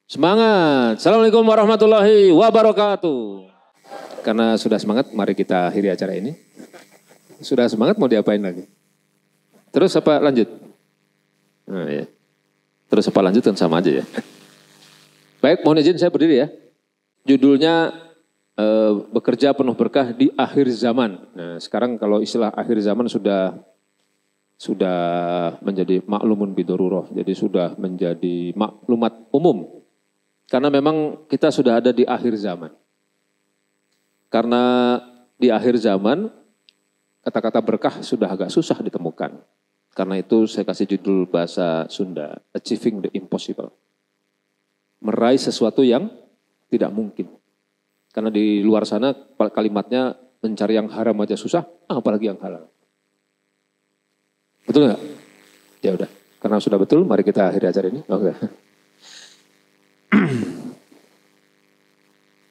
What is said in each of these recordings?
Semangat. Assalamualaikum warahmatullahi wabarakatuh. Karena sudah semangat, mari kita akhiri acara ini. Sudah semangat mau diapain lagi? Terus apa lanjut? Nah, ya. Terus apa lanjut kan sama aja ya. Baik, mohon izin saya berdiri ya. Judulnya bekerja penuh berkah di akhir zaman. Nah, sekarang kalau istilah akhir zaman sudah menjadi maklumun bidorurah. Jadi sudah menjadi maklumat umum. Karena memang kita sudah ada di akhir zaman. Karena di akhir zaman, kata-kata berkah sudah agak susah ditemukan. Karena itu saya kasih judul bahasa Sunda, Achieving the Impossible. Meraih sesuatu yang tidak mungkin. Karena di luar sana kalimatnya mencari yang haram aja susah, apalagi yang halal. Betul nggak? Ya udah, karena sudah betul, mari kita akhiri acara ini. Oke.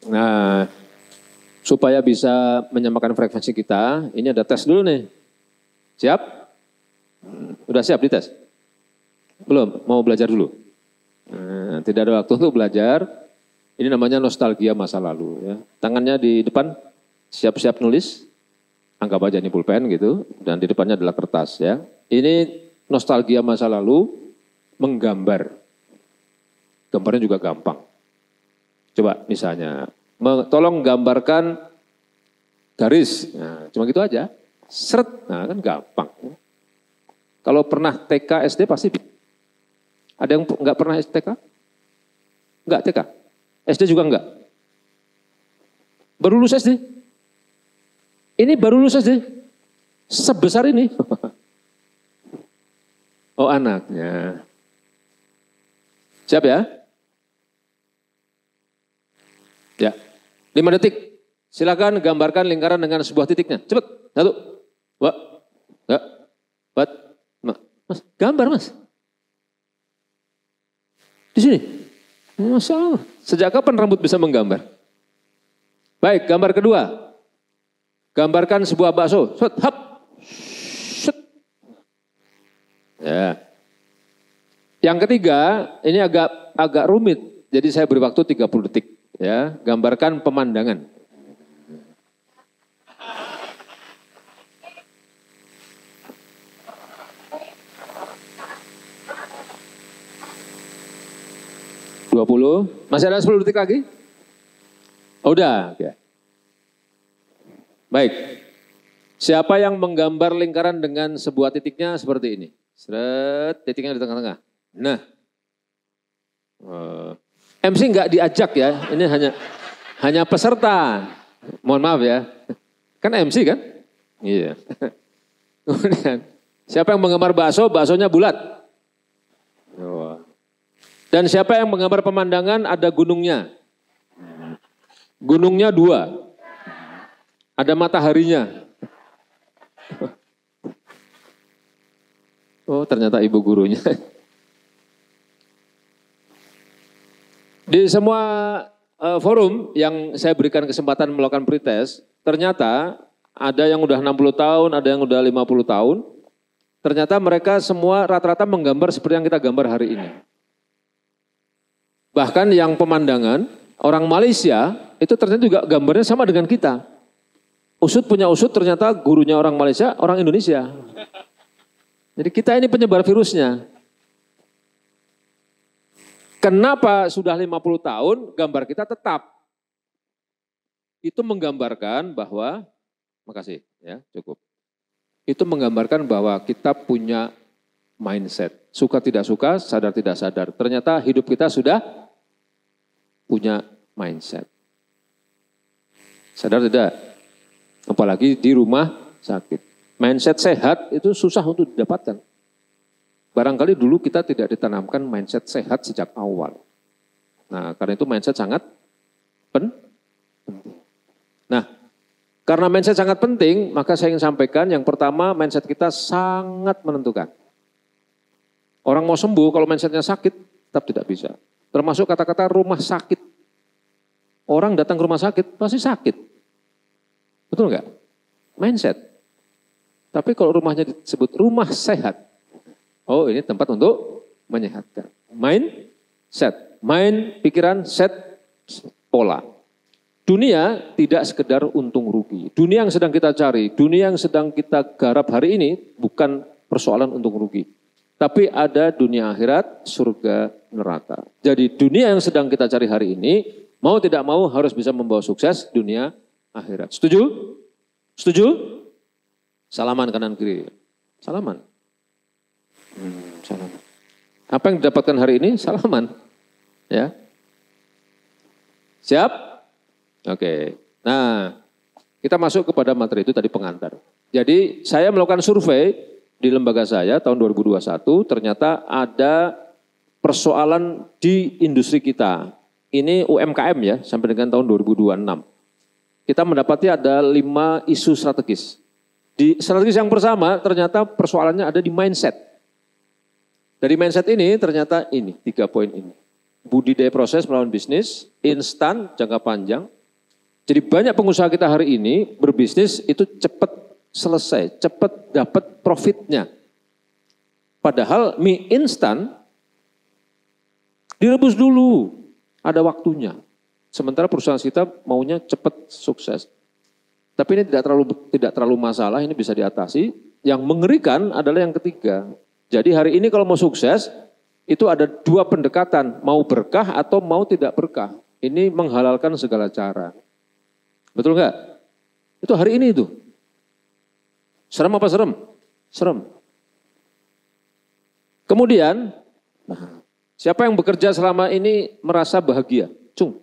Nah, supaya bisa menyamakan frekuensi kita, ini ada tes dulu nih. Siap? Udah siap dites? Belum? Mau belajar dulu? Nah, tidak ada waktu untuk belajar. Ini namanya nostalgia masa lalu. Ya. Tangannya di depan, siap-siap nulis. Anggap aja ini pulpen gitu. Dan di depannya adalah kertas ya. Ini nostalgia masa lalu, menggambar. Gambarnya juga gampang. Coba misalnya, tolong gambarkan garis. Nah, cuma gitu aja. Seret, nah kan gampang. Kalau pernah TK, SD pasti. Ada yang nggak pernah TK? Enggak TK? SD juga enggak? Baru lulus SD? Ini baru lulus SD? Sebesar ini? Oh anaknya. Siap ya? Ya, 5 detik. Silakan gambarkan lingkaran dengan sebuah titiknya. Cepat. 1, 2, 3, 4, 5. Mas, gambar mas. Di sini. Masya Allah. Sejak kapan rambut bisa menggambar? Baik, gambar kedua. Gambarkan sebuah bakso. Set, hap. Set. Ya. Yang ketiga, ini agak rumit. Jadi saya beri waktu 30 detik. Ya, gambarkan pemandangan. Masih ada 10 detik lagi? Oh, udah. Ya. Baik. Siapa yang menggambar lingkaran dengan sebuah titiknya seperti ini? Seret, titiknya di tengah-tengah. Nah. MC nggak diajak ya, ini hanya peserta. Mohon maaf ya. Kan MC kan? Iya. Kemudian, siapa yang menggambar bakso, baksonya bulat. Dan siapa yang menggambar pemandangan, ada gunungnya. Gunungnya 2. Ada mataharinya. Oh, ternyata ibu gurunya. Di semua forum yang saya berikan kesempatan melakukan pretest, ternyata ada yang udah 60 tahun, ada yang udah 50 tahun. Ternyata mereka semua rata-rata menggambar seperti yang kita gambar hari ini. Bahkan yang pemandangan, orang Malaysia itu ternyata juga gambarnya sama dengan kita. Usut punya usut, ternyata gurunya orang Malaysia, orang Indonesia. Jadi kita ini penyebar virusnya. Kenapa sudah 50 tahun gambar kita tetap? Itu menggambarkan bahwa, makasih ya cukup. Itu menggambarkan bahwa kita punya mindset. Suka tidak suka, sadar tidak sadar. Ternyata hidup kita sudah punya mindset. Sadar tidak? Apalagi di rumah sakit. Mindset sehat itu susah untuk didapatkan. Barangkali dulu kita tidak ditanamkan mindset sehat sejak awal. Nah, karena itu mindset sangat penting. Nah, karena mindset sangat penting, maka saya ingin sampaikan yang pertama mindset kita sangat menentukan. Orang mau sembuh kalau mindsetnya sakit, tetap tidak bisa. Termasuk kata-kata rumah sakit. Orang datang ke rumah sakit pasti sakit. Betul enggak? Mindset. Tapi kalau rumahnya disebut rumah sehat, oh ini tempat untuk menyehatkan. Mindset. Main pikiran, set pola. Dunia tidak sekedar untung rugi. Dunia yang sedang kita cari, dunia yang sedang kita garap hari ini bukan persoalan untung rugi. Tapi ada dunia akhirat, surga, neraka. Jadi dunia yang sedang kita cari hari ini, mau tidak mau harus bisa membawa sukses dunia akhirat. Setuju? Setuju? Salaman kanan kiri. Salaman. Salaman. Apa yang didapatkan hari ini? Salaman. Ya. Siap? Oke. Nah, kita masuk kepada materi itu tadi pengantar. Jadi saya melakukan survei di lembaga saya tahun 2021, ternyata ada persoalan di industri kita. Ini UMKM ya, sampai dengan tahun 2026. Kita mendapati ada 5 isu strategis. Di strategis yang pertama ternyata persoalannya ada di mindset. Dari mindset ini ternyata ini, 3 poin ini. Budidaya proses melawan bisnis, instan, jangka panjang. Jadi banyak pengusaha kita hari ini berbisnis itu cepat selesai, cepat dapat profitnya. Padahal mie instan direbus dulu, ada waktunya. Sementara perusahaan kita maunya cepat sukses. Tapi ini tidak terlalu masalah, ini bisa diatasi. Yang mengerikan adalah yang ketiga. Jadi hari ini kalau mau sukses, itu ada 2 pendekatan, mau berkah atau mau tidak berkah. Ini menghalalkan segala cara. Betul enggak? Itu hari ini itu. Serem apa serem? Serem. Kemudian, siapa yang bekerja selama ini merasa bahagia? Cung.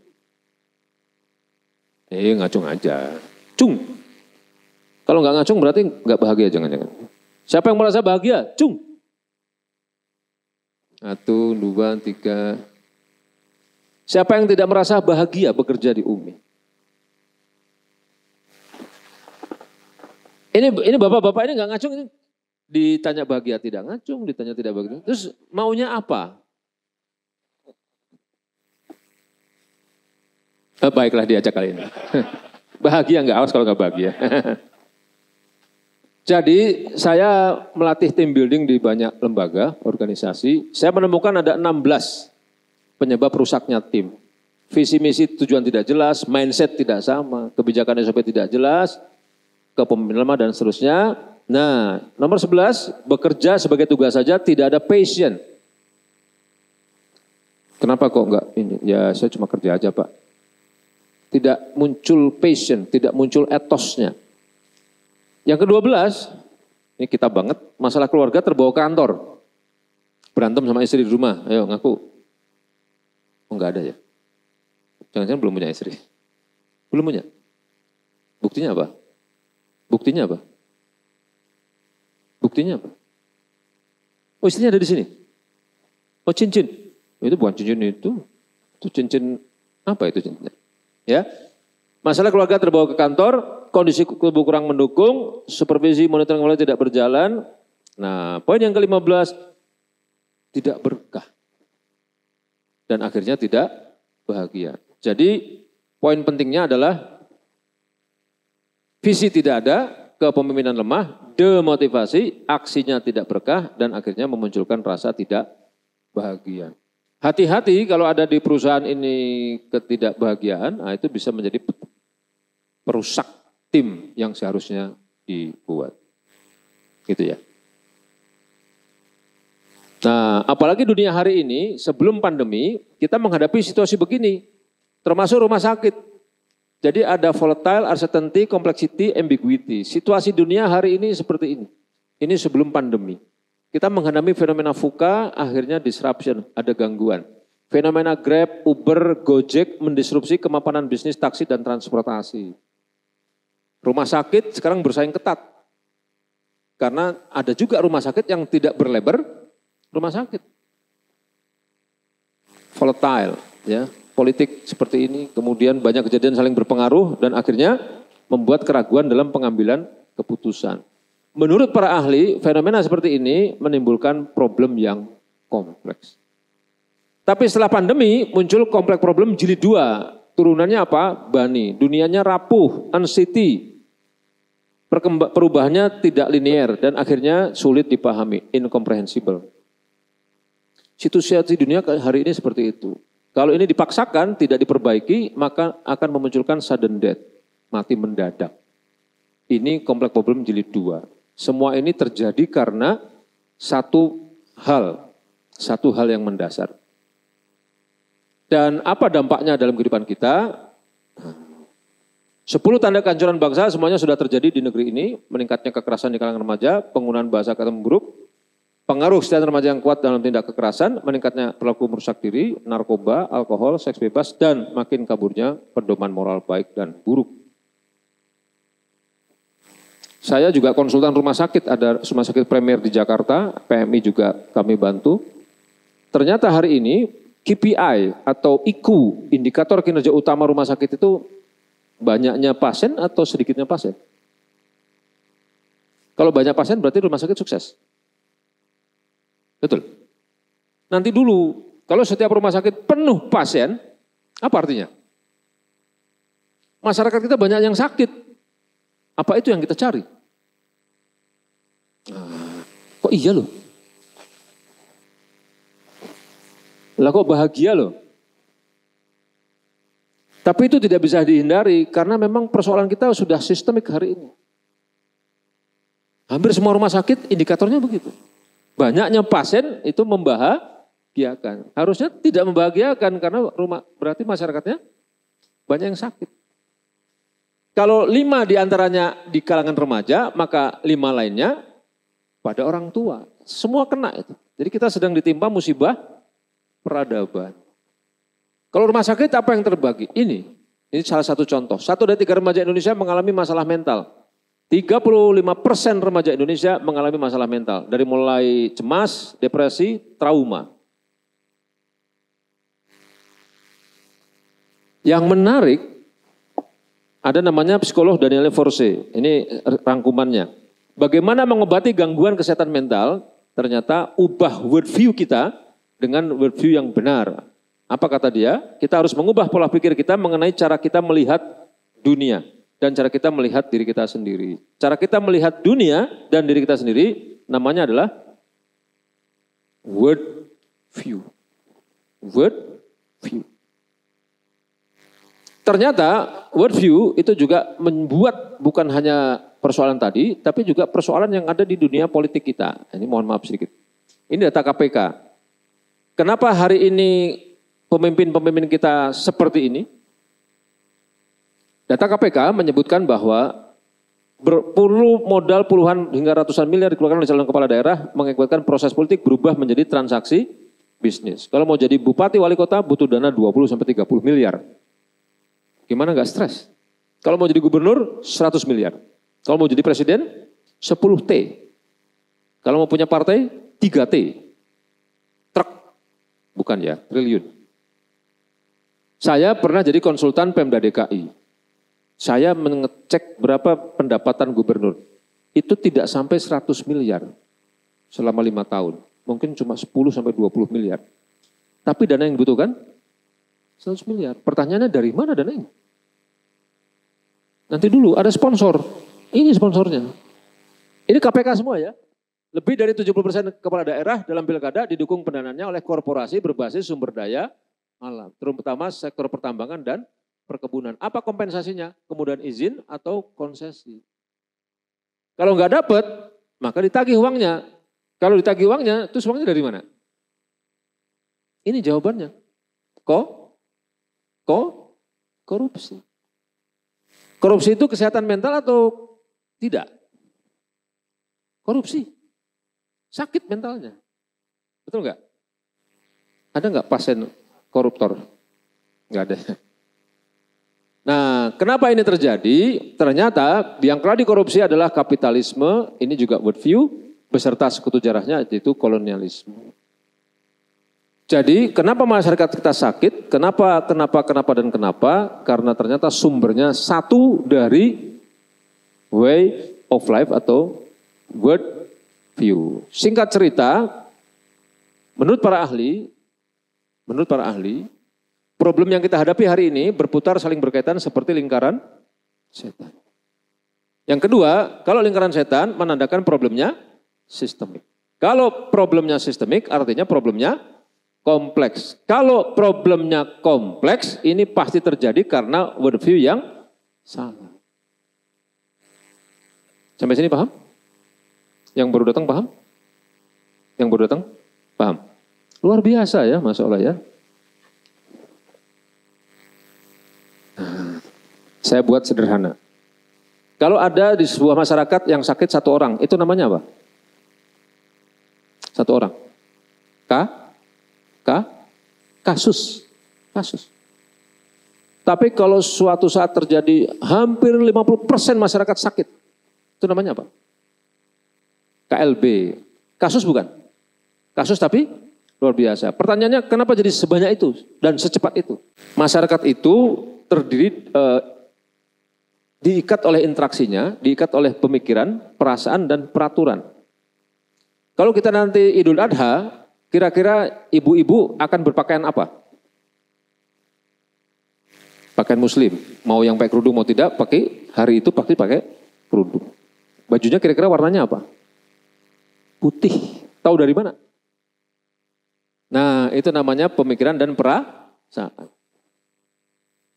Ngacung aja. Cung. Kalau enggak ngacung berarti enggak bahagia jangan-jangan. Siapa yang merasa bahagia? Cung. 1, 2, 3. Siapa yang tidak merasa bahagia bekerja di UMI? Ini bapak-bapak ini nggak ngacung, ini ditanya bahagia tidak ngacung, ditanya tidak bahagia. Terus maunya apa? Baiklah diajak kali ini. Bahagia nggak? Awas kalau nggak bahagia. Jadi saya melatih tim building di banyak lembaga, organisasi. Saya menemukan ada 16 penyebab rusaknya tim. Visi misi tujuan tidak jelas, mindset tidak sama, kebijakan SOP tidak jelas, kepemimpinan lemah dan seterusnya. Nah, nomor 11, bekerja sebagai tugas saja tidak ada passion. Kenapa kok enggak ini? Ya saya cuma kerja aja Pak. Tidak muncul passion, tidak muncul etosnya. Yang ke-12, ini kita banget, masalah keluarga terbawa ke kantor. Berantem sama istri di rumah, ayo ngaku. Oh enggak ada ya? Jangan-jangan belum punya istri. Belum punya? Buktinya apa? Buktinya apa? Buktinya apa? Oh istrinya ada di sini? Oh cincin? Itu bukan cincin itu cincin, apa itu cincinnya? Ya, masalah keluarga terbawa ke kantor, kondisi tubuh kurang mendukung, supervisi monitoring mulai tidak berjalan. Nah, poin yang ke-15, tidak berkah. Dan akhirnya tidak bahagia. Jadi, poin pentingnya adalah visi tidak ada, kepemimpinan lemah, demotivasi, aksinya tidak berkah, dan akhirnya memunculkan rasa tidak bahagia. Hati-hati kalau ada di perusahaan ini ketidakbahagiaan, nah itu bisa menjadi perusak tim yang seharusnya dibuat. Gitu ya. Nah, apalagi dunia hari ini, sebelum pandemi, kita menghadapi situasi begini, termasuk rumah sakit. Jadi ada volatile, uncertainty, complexity, ambiguity. Situasi dunia hari ini seperti ini. Ini sebelum pandemi. Kita menghadapi fenomena VUCA, akhirnya disruption, ada gangguan. Fenomena Grab, Uber, Gojek mendisrupsi kemapanan bisnis taksi dan transportasi. Rumah sakit sekarang bersaing ketat. Karena ada juga rumah sakit yang tidak berlebar, rumah sakit. Volatile, ya, politik seperti ini, kemudian banyak kejadian saling berpengaruh dan akhirnya membuat keraguan dalam pengambilan keputusan. Menurut para ahli, fenomena seperti ini menimbulkan problem yang kompleks. Tapi setelah pandemi muncul kompleks problem jilid 2. Turunannya apa? Bani. Dunianya rapuh, anxiety. Perubahannya tidak linear dan akhirnya sulit dipahami, incomprehensible. Situasi dunia hari ini seperti itu. Kalau ini dipaksakan, tidak diperbaiki, maka akan memunculkan sudden death, mati mendadak. Ini kompleks problem jilid 2. Semua ini terjadi karena satu hal yang mendasar. Dan apa dampaknya dalam kehidupan kita? 10 tanda kehancuran bangsa semuanya sudah terjadi di negeri ini. Meningkatnya kekerasan di kalangan remaja, penggunaan bahasa kata buruk, pengaruh kesehatan remaja yang kuat dalam tindak kekerasan, meningkatnya perilaku merusak diri, narkoba, alkohol, seks bebas, dan makin kaburnya pedoman moral baik dan buruk. Saya juga konsultan rumah sakit, ada rumah sakit premier di Jakarta, PMI juga kami bantu. Ternyata hari ini KPI atau IQ, indikator kinerja utama rumah sakit itu banyaknya pasien atau sedikitnya pasien. Kalau banyak pasien berarti rumah sakit sukses. Betul. Nanti dulu, kalau setiap rumah sakit penuh pasien, apa artinya? Masyarakat kita banyak yang sakit. Apa itu yang kita cari? Kok iya loh? Lah kok bahagia loh? Tapi itu tidak bisa dihindari karena memang persoalan kita sudah sistemik hari ini. Hampir semua rumah sakit indikatornya begitu. Banyaknya pasien itu membahagiakan. Harusnya tidak membahagiakan karena berarti masyarakatnya banyak yang sakit. Kalau 5 diantaranya di kalangan remaja, maka 5 lainnya pada orang tua. Semua kena itu. Jadi kita sedang ditimpa musibah peradaban. Kalau rumah sakit apa yang terbagi? Ini salah satu contoh. 1 dari 3 remaja Indonesia mengalami masalah mental. 35% remaja Indonesia mengalami masalah mental. Dari mulai cemas, depresi, trauma. Yang menarik, ada namanya psikolog Daniel Forse. Ini rangkumannya. Bagaimana mengobati gangguan kesehatan mental? Ternyata ubah worldview kita dengan worldview yang benar. Apa kata dia? Kita harus mengubah pola pikir kita mengenai cara kita melihat dunia. Dan cara kita melihat diri kita sendiri. Cara kita melihat dunia dan diri kita sendiri namanya adalah world view. World view. Ternyata world view itu juga membuat bukan hanya persoalan tadi, tapi juga persoalan yang ada di dunia politik kita. Ini mohon maaf sedikit. Ini data KPK. Kenapa hari ini pemimpin-pemimpin kita seperti ini? Data KPK menyebutkan bahwa perlu modal puluhan hingga ratusan miliar dikeluarkan oleh calon kepala daerah mengakibatkan proses politik berubah menjadi transaksi bisnis. Kalau mau jadi bupati wali kota butuh dana 20 sampai 30 miliar. Gimana nggak stres? Kalau mau jadi gubernur 100 miliar. Kalau mau jadi presiden 10 T. Kalau mau punya partai 3 T. Truk. Bukan ya, triliun. Saya pernah jadi konsultan Pemda DKI. Saya mengecek berapa pendapatan gubernur. Itu tidak sampai 100 miliar selama 5 tahun. Mungkin cuma 10 sampai 20 miliar. Tapi dana yang dibutuhkan 100 miliar. Pertanyaannya dari mana dananya? Nanti dulu ada sponsor. Ini sponsornya. Ini KPK semua ya. Lebih dari 70% kepala daerah dalam pilkada didukung pendanaannya oleh korporasi berbasis sumber daya alam. Terutama sektor pertambangan dan perkebunan. Apa kompensasinya? Kemudian izin atau konsesi. Kalau nggak dapat, maka ditagih uangnya. Kalau ditagih uangnya, terus uangnya dari mana? Ini jawabannya. Korupsi. Korupsi itu kesehatan mental atau tidak? Korupsi. Sakit mentalnya. Betul nggak? Ada nggak pasien koruptor? Nggak ada. Nah, kenapa ini terjadi? Ternyata yang telah dikorupsi adalah kapitalisme, ini juga worldview, beserta sekutu jarahnya yaitu kolonialisme. Jadi kenapa masyarakat kita sakit? Kenapa? Karena ternyata sumbernya satu dari way of life atau worldview. Singkat cerita, menurut para ahli, problem yang kita hadapi hari ini berputar saling berkaitan seperti lingkaran setan. Yang kedua, kalau lingkaran setan menandakan problemnya sistemik. Kalau problemnya sistemik artinya problemnya kompleks. Kalau problemnya kompleks, ini pasti terjadi karena worldview yang salah. Sampai sini paham? Yang baru datang paham? Yang baru datang paham? Luar biasa ya, Masya Allah ya. Saya buat sederhana. Kalau ada di sebuah masyarakat yang sakit satu orang, itu namanya apa? Satu orang. Kasus. Tapi kalau suatu saat terjadi hampir 50% masyarakat sakit, itu namanya apa? KLB. Kasus bukan? Kasus tapi luar biasa. Pertanyaannya kenapa jadi sebanyak itu dan secepat itu? Masyarakat itu terdiri diikat oleh interaksinya, diikat oleh pemikiran, perasaan, dan peraturan. Kalau kita nanti Idul Adha, kira-kira ibu-ibu akan berpakaian apa? Pakaian muslim. Mau yang pakai kerudung mau tidak, hari itu pasti pakai kerudung. Bajunya kira-kira warnanya apa? Putih. Tahu dari mana? Nah, itu namanya pemikiran dan perasaan.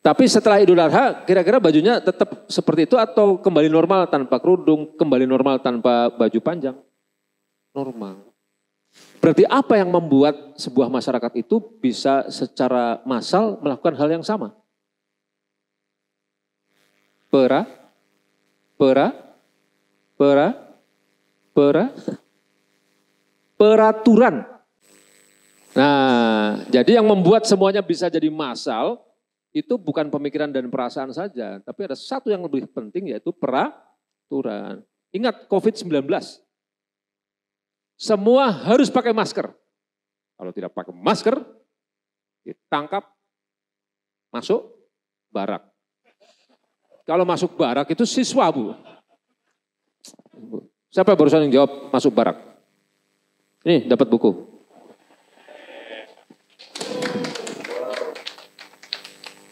Tapi setelah Idul Adha, kira-kira bajunya tetap seperti itu atau kembali normal tanpa kerudung, kembali normal tanpa baju panjang? Normal. Berarti apa yang membuat sebuah masyarakat itu bisa secara massal melakukan hal yang sama? Peraturan. Nah, jadi yang membuat semuanya bisa jadi massal, itu bukan pemikiran dan perasaan saja, tapi ada satu yang lebih penting yaitu peraturan. Ingat COVID-19, semua harus pakai masker. Kalau tidak pakai masker, ditangkap, masuk barak. Kalau masuk barak itu siswa, Bu. Siapa barusan yang jawab masuk barak? Ini dapat buku.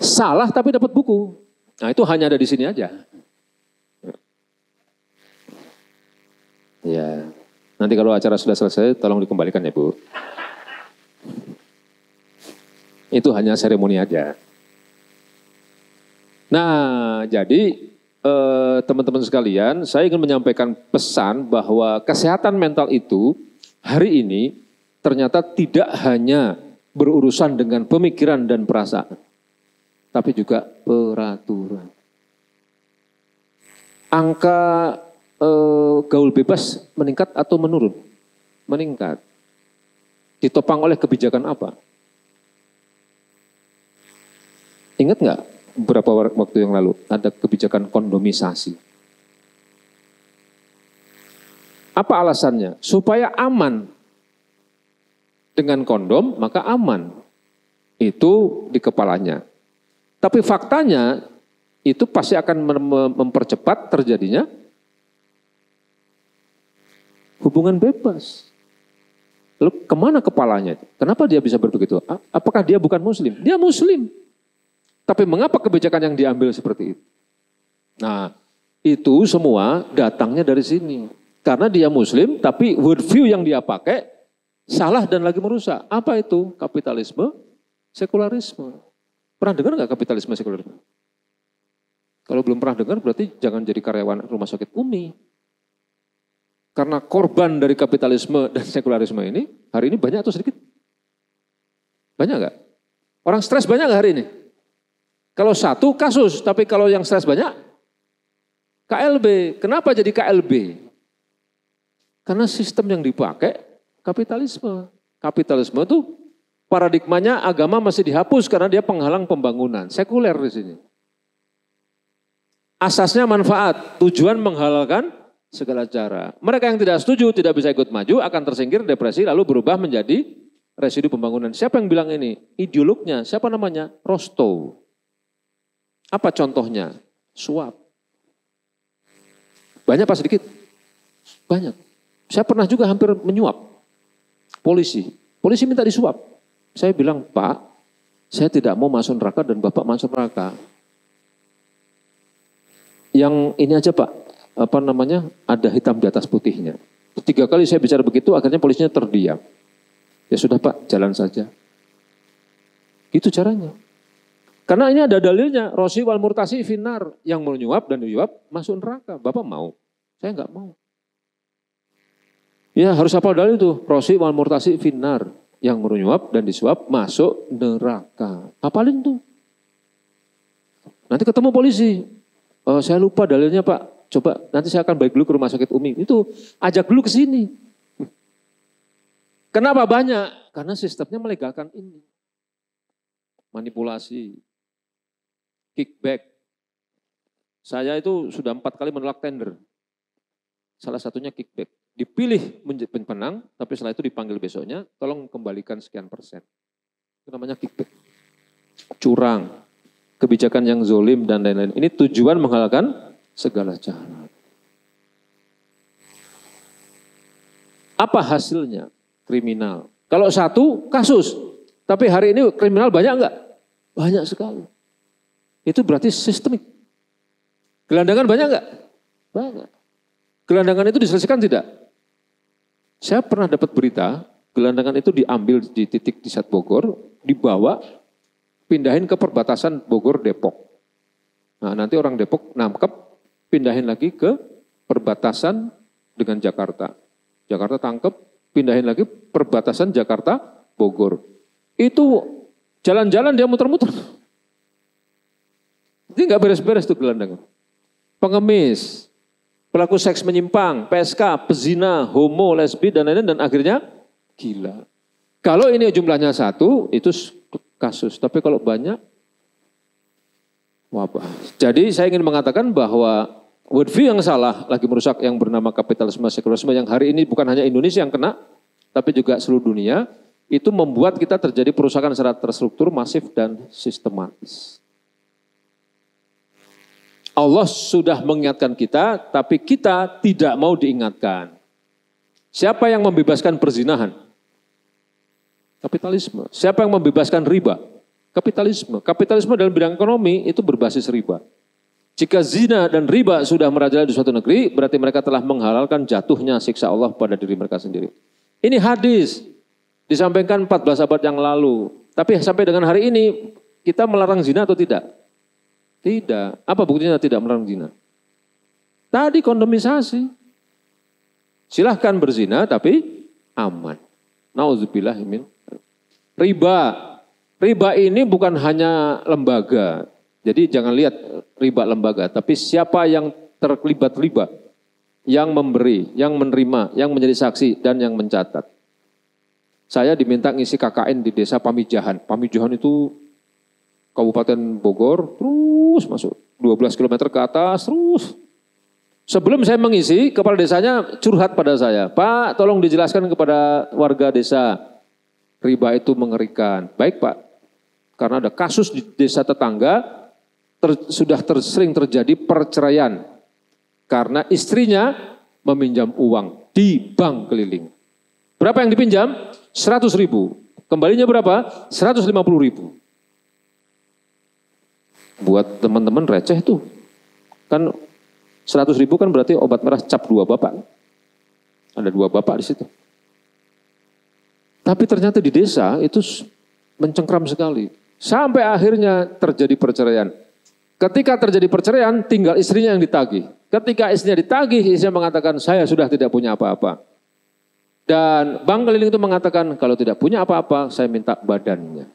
Salah tapi dapat buku. Nah itu hanya ada di sini aja. Ya, nanti kalau acara sudah selesai tolong dikembalikan ya Bu. Itu hanya seremoni aja. Nah jadi teman-teman sekalian, saya ingin menyampaikan pesan bahwa kesehatan mental itu hari ini ternyata tidak hanya berurusan dengan pemikiran dan perasaan, tapi juga peraturan. Angka gaul bebas meningkat atau menurun? Meningkat. Ditopang oleh kebijakan apa? Ingat nggak beberapa waktu yang lalu ada kebijakan kondomisasi? Apa alasannya? Supaya aman. Dengan kondom maka aman. Itu di kepalanya. Tapi faktanya itu pasti akan mempercepat terjadinya hubungan bebas. Lalu kemana kepalanya? Kenapa dia bisa berbegitu? Apakah dia bukan muslim? Dia muslim. Tapi mengapa kebijakan yang diambil seperti itu? Nah, itu semua datangnya dari sini. Karena dia muslim, tapi worldview yang dia pakai salah dan lagi merusak. Apa itu? Kapitalisme, sekularisme. Pernah dengar nggak kapitalisme sekularisme? Kalau belum pernah dengar berarti jangan jadi karyawan rumah sakit Umi. Karena korban dari kapitalisme dan sekularisme ini, hari ini banyak atau sedikit? Banyak nggak? Orang stres banyak nggak hari ini? Kalau satu kasus, tapi kalau yang stres banyak, KLB. Kenapa jadi KLB? Karena sistem yang dipakai kapitalisme. Kapitalisme itu paradigmanya agama masih dihapus karena dia penghalang pembangunan. Sekuler di sini. Asasnya manfaat, tujuan menghalalkan segala cara. Mereka yang tidak setuju, tidak bisa ikut maju, akan tersingkir, depresi, lalu berubah menjadi residu pembangunan. Siapa yang bilang ini? Ideolognya, siapa namanya? Rostow. Apa contohnya? Suap. Banyak apa sedikit? Banyak. Saya pernah juga hampir menyuap polisi. Polisi minta disuap. Saya bilang, Pak, saya tidak mau masuk neraka dan Bapak masuk neraka. Yang ini aja Pak, ada hitam di atas putihnya. 3 kali saya bicara begitu, akhirnya polisinya terdiam. Ya sudah Pak, jalan saja. Gitu caranya. Karena ini ada dalilnya, rosi wal murtasi finar, yang menyuap dan disuap masuk neraka. Bapak mau? Saya enggak mau. Ya harus hafal dalil itu, rosi wal murtasi finar, yang menyuap dan disuap masuk neraka. Hafalin tuh. Nanti ketemu polisi, saya lupa dalilnya Pak, coba nanti saya akan balik dulu ke rumah sakit Umi. Itu ajak dulu ke sini. Kenapa banyak? Karena sistemnya melegalkan ini. Manipulasi, kickback. Saya itu sudah 4 kali menolak tender. Salah satunya kickback. Dipilih menjadi pemenang, tapi setelah itu dipanggil besoknya, tolong kembalikan sekian persen. Itu namanya kickback. Curang, kebijakan yang zolim dan lain-lain. Ini tujuan menghalalkan segala cara. Apa hasilnya? Kriminal. Kalau satu kasus, tapi hari ini kriminal banyak enggak? Banyak sekali. Itu berarti sistemik. Gelandangan banyak enggak? Banyak. Gelandangan itu diselesaikan tidak? Saya pernah dapat berita, gelandangan itu diambil di titik di Sat Bogor, dibawa, pindahin ke perbatasan Bogor-Depok. Nah nanti orang Depok nangkep, pindahin lagi ke perbatasan dengan Jakarta. Jakarta tangkep, pindahin lagi perbatasan Jakarta-Bogor. Itu jalan-jalan dia muter-muter. Ini nggak beres-beres tuh gelandangan. Pengemis, pelaku seks menyimpang, PSK, pezina, homo, lesbi, dan lain-lain, dan akhirnya gila. Kalau ini jumlahnya satu, itu kasus. Tapi kalau banyak, wabah. Jadi saya ingin mengatakan bahwa worldview yang salah lagi merusak yang bernama kapitalisme sekularisme yang hari ini bukan hanya Indonesia yang kena, tapi juga seluruh dunia, itu membuat kita terjadi perusakan secara terstruktur, masif, dan sistematis. Allah sudah mengingatkan kita, tapi kita tidak mau diingatkan. Siapa yang membebaskan perzinahan? Kapitalisme. Siapa yang membebaskan riba? Kapitalisme. Kapitalisme dalam bidang ekonomi itu berbasis riba. Jika zina dan riba sudah merajalela di suatu negeri, berarti mereka telah menghalalkan jatuhnya siksa Allah pada diri mereka sendiri. Ini hadis, disampaikan 14 abad yang lalu. Tapi sampai dengan hari ini, kita melarang zina atau tidak? Tidak. Apa buktinya tidak melarang zina? Tadi kondomisasi. Silahkan berzina tapi aman. Nauzubillah min. Riba. Riba ini bukan hanya lembaga. Jadi jangan lihat riba lembaga. Tapi siapa yang terlibat riba. Yang memberi, yang menerima, yang menjadi saksi, dan yang mencatat. Saya diminta ngisi KKN di desa Pamijahan. Pamijahan itu Kabupaten Bogor, terus masuk 12 km ke atas, terus. Sebelum saya mengisi, kepala desanya curhat pada saya. Pak, tolong dijelaskan kepada warga desa, riba itu mengerikan. Baik Pak, karena ada kasus di desa tetangga, sudah sering terjadi perceraian. Karena istrinya meminjam uang di bank keliling. Berapa yang dipinjam? 100.000. Kembalinya berapa? 150.000. Buat teman-teman receh tuh. Kan 100.000 kan berarti obat merah cap 2 bapak. Ada 2 bapak di situ. Tapi ternyata di desa itu mencengkram sekali. Sampai akhirnya terjadi perceraian. Ketika terjadi perceraian, tinggal istrinya yang ditagih. Ketika istrinya ditagih, istrinya mengatakan, saya sudah tidak punya apa-apa. Dan bank keliling itu mengatakan, kalau tidak punya apa-apa, saya minta badannya.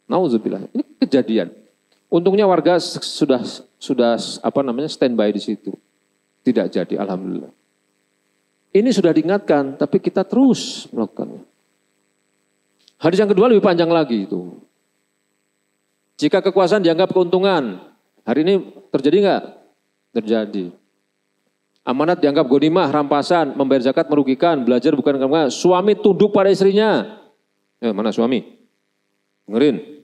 Nauzubillah, ini kejadian. Untungnya warga sudah standby di situ. Tidak jadi, alhamdulillah. Ini sudah diingatkan, tapi kita terus melakukannya. Hadis yang kedua lebih panjang lagi itu. Jika kekuasaan dianggap keuntungan, hari ini terjadi enggak? Terjadi. Amanat dianggap ghanimah, rampasan, membayar zakat merugikan, belajar bukan karena suami tunduk pada istrinya. Mana suami? Dengerin.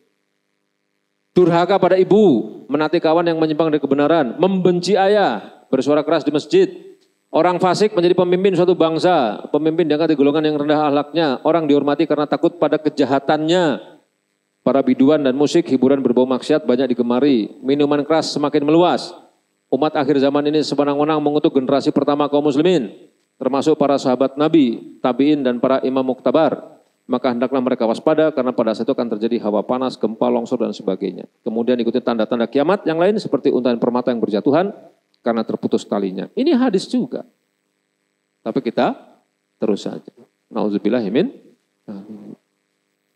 Durhaka pada ibu, menati kawan yang menyimpang dari kebenaran, membenci ayah, bersuara keras di masjid. Orang fasik menjadi pemimpin suatu bangsa, pemimpin diangkat di golongan yang rendah akhlaknya, orang dihormati karena takut pada kejahatannya. Para biduan dan musik, hiburan berbau maksiat banyak digemari, minuman keras semakin meluas. Umat akhir zaman ini sewenang-wenang mengutuk generasi pertama kaum muslimin, termasuk para sahabat Nabi, tabi'in dan para imam muktabar. maka hendaklah mereka waspada karena pada saat itu akan terjadi hawa panas, gempa, longsor dan sebagainya. Kemudian ikuti tanda-tanda kiamat yang lain seperti untayan permata yang berjatuhan karena terputus talinya. Ini hadis juga. Tapi kita terus saja. Nauzubillahi min.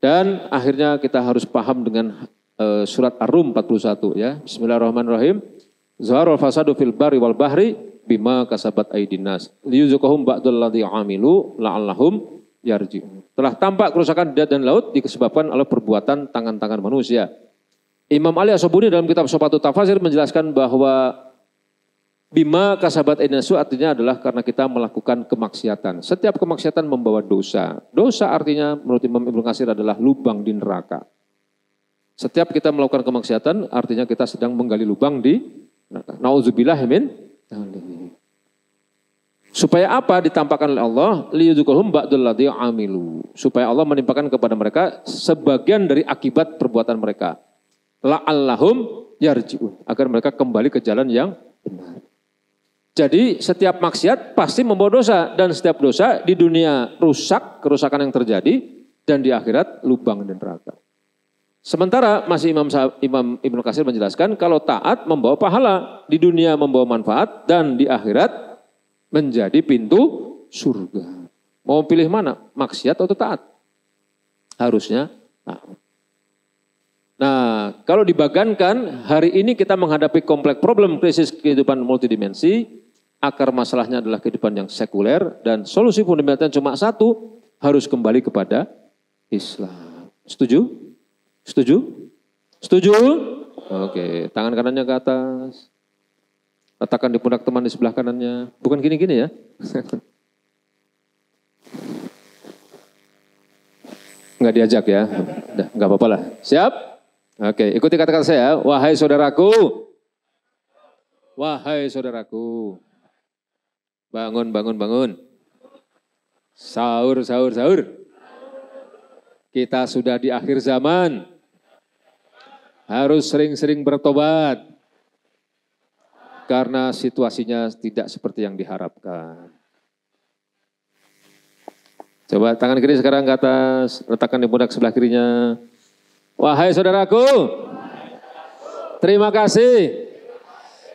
Dan akhirnya kita harus paham dengan surat Ar-Rum 41 ya. Bismillahirrahmanirrahim. Zaharul fasadu fil barri wal bahri bima kasabat aydin nas. Liyuzuqahum ba'dal ladzi amilu la'allahum yarji'un. Telah tampak kerusakan di darat dan laut disebabkan oleh perbuatan tangan-tangan manusia. Imam Ali As-Sabuni dalam kitab Sofatut Tafasir menjelaskan bahwa bima kasabat aydin nasu artinya adalah karena kita melakukan kemaksiatan. Setiap kemaksiatan membawa dosa. Dosa artinya menurut Imam Ibnu Katsir adalah lubang di neraka. Setiap kita melakukan kemaksiatan artinya kita sedang menggali lubang di neraka. Nauzubillahi min. Supaya apa ditampakkan oleh Allah? Liyudzuqahum ba'dal ladzi amilu. Supaya Allah menimpakan kepada mereka sebagian dari akibat perbuatan mereka. La'allahum yarji'un. Agar mereka kembali ke jalan yang benar. Jadi setiap maksiat pasti membawa dosa. Dan setiap dosa di dunia rusak, kerusakan yang terjadi. Dan di akhirat lubang dan neraka. Sementara masih Imam Ibnu Katsir menjelaskan kalau taat membawa pahala. Di dunia membawa manfaat dan di akhirat menjadi pintu surga. Mau pilih mana? Maksiat atau taat? Harusnya taat. Nah, kalau dibagankan, hari ini kita menghadapi kompleks problem krisis kehidupan multidimensi, akar masalahnya adalah kehidupan yang sekuler, dan solusi fundamentalnya cuma satu, harus kembali kepada Islam. Setuju? Setuju? Setuju? Oke, tangan kanannya ke atas. Letakkan di pundak teman di sebelah kanannya. Bukan gini-gini ya. Enggak diajak ya. Udah, enggak apa-apa lah. Siap? Oke, ikuti kata-kata saya. Wahai saudaraku. Wahai saudaraku. Bangun, bangun, bangun. Sahur, sahur, sahur. Kita sudah di akhir zaman. Harus sering-sering bertobat. Karena situasinya tidak seperti yang diharapkan. Coba tangan kiri sekarang ke atas, letakkan di pundak sebelah kirinya. Wahai saudaraku, terima kasih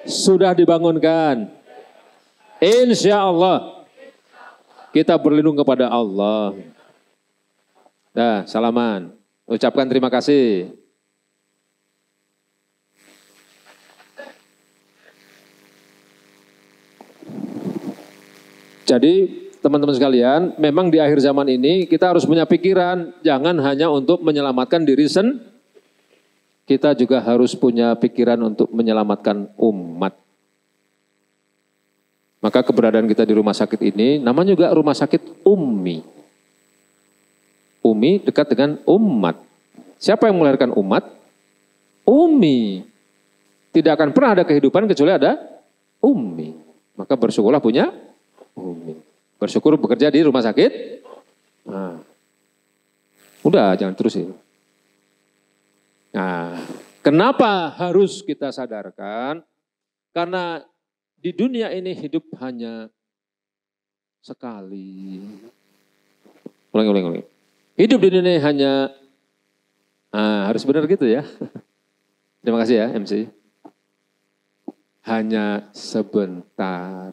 sudah dibangunkan. Insya Allah kita berlindung kepada Allah. Nah, salaman, ucapkan terima kasih. Jadi teman-teman sekalian, memang di akhir zaman ini kita harus punya pikiran, jangan hanya untuk menyelamatkan diri sendiri, kita juga harus punya pikiran untuk menyelamatkan umat. Maka keberadaan kita di rumah sakit ini, namanya juga rumah sakit Ummi. Ummi dekat dengan umat. Siapa yang melahirkan umat? Ummi. Tidak akan pernah ada kehidupan kecuali ada Ummi. Maka bersyukurlah punya Ummi. Bersyukur bekerja di rumah sakit. Nah, udah jangan terus ya. Nah, kenapa harus kita sadarkan? Karena di dunia ini hidup hanya sekali. Ulangi. Hidup di dunia hanya, harus benar gitu ya. Terima kasih ya MC. Hanya sebentar.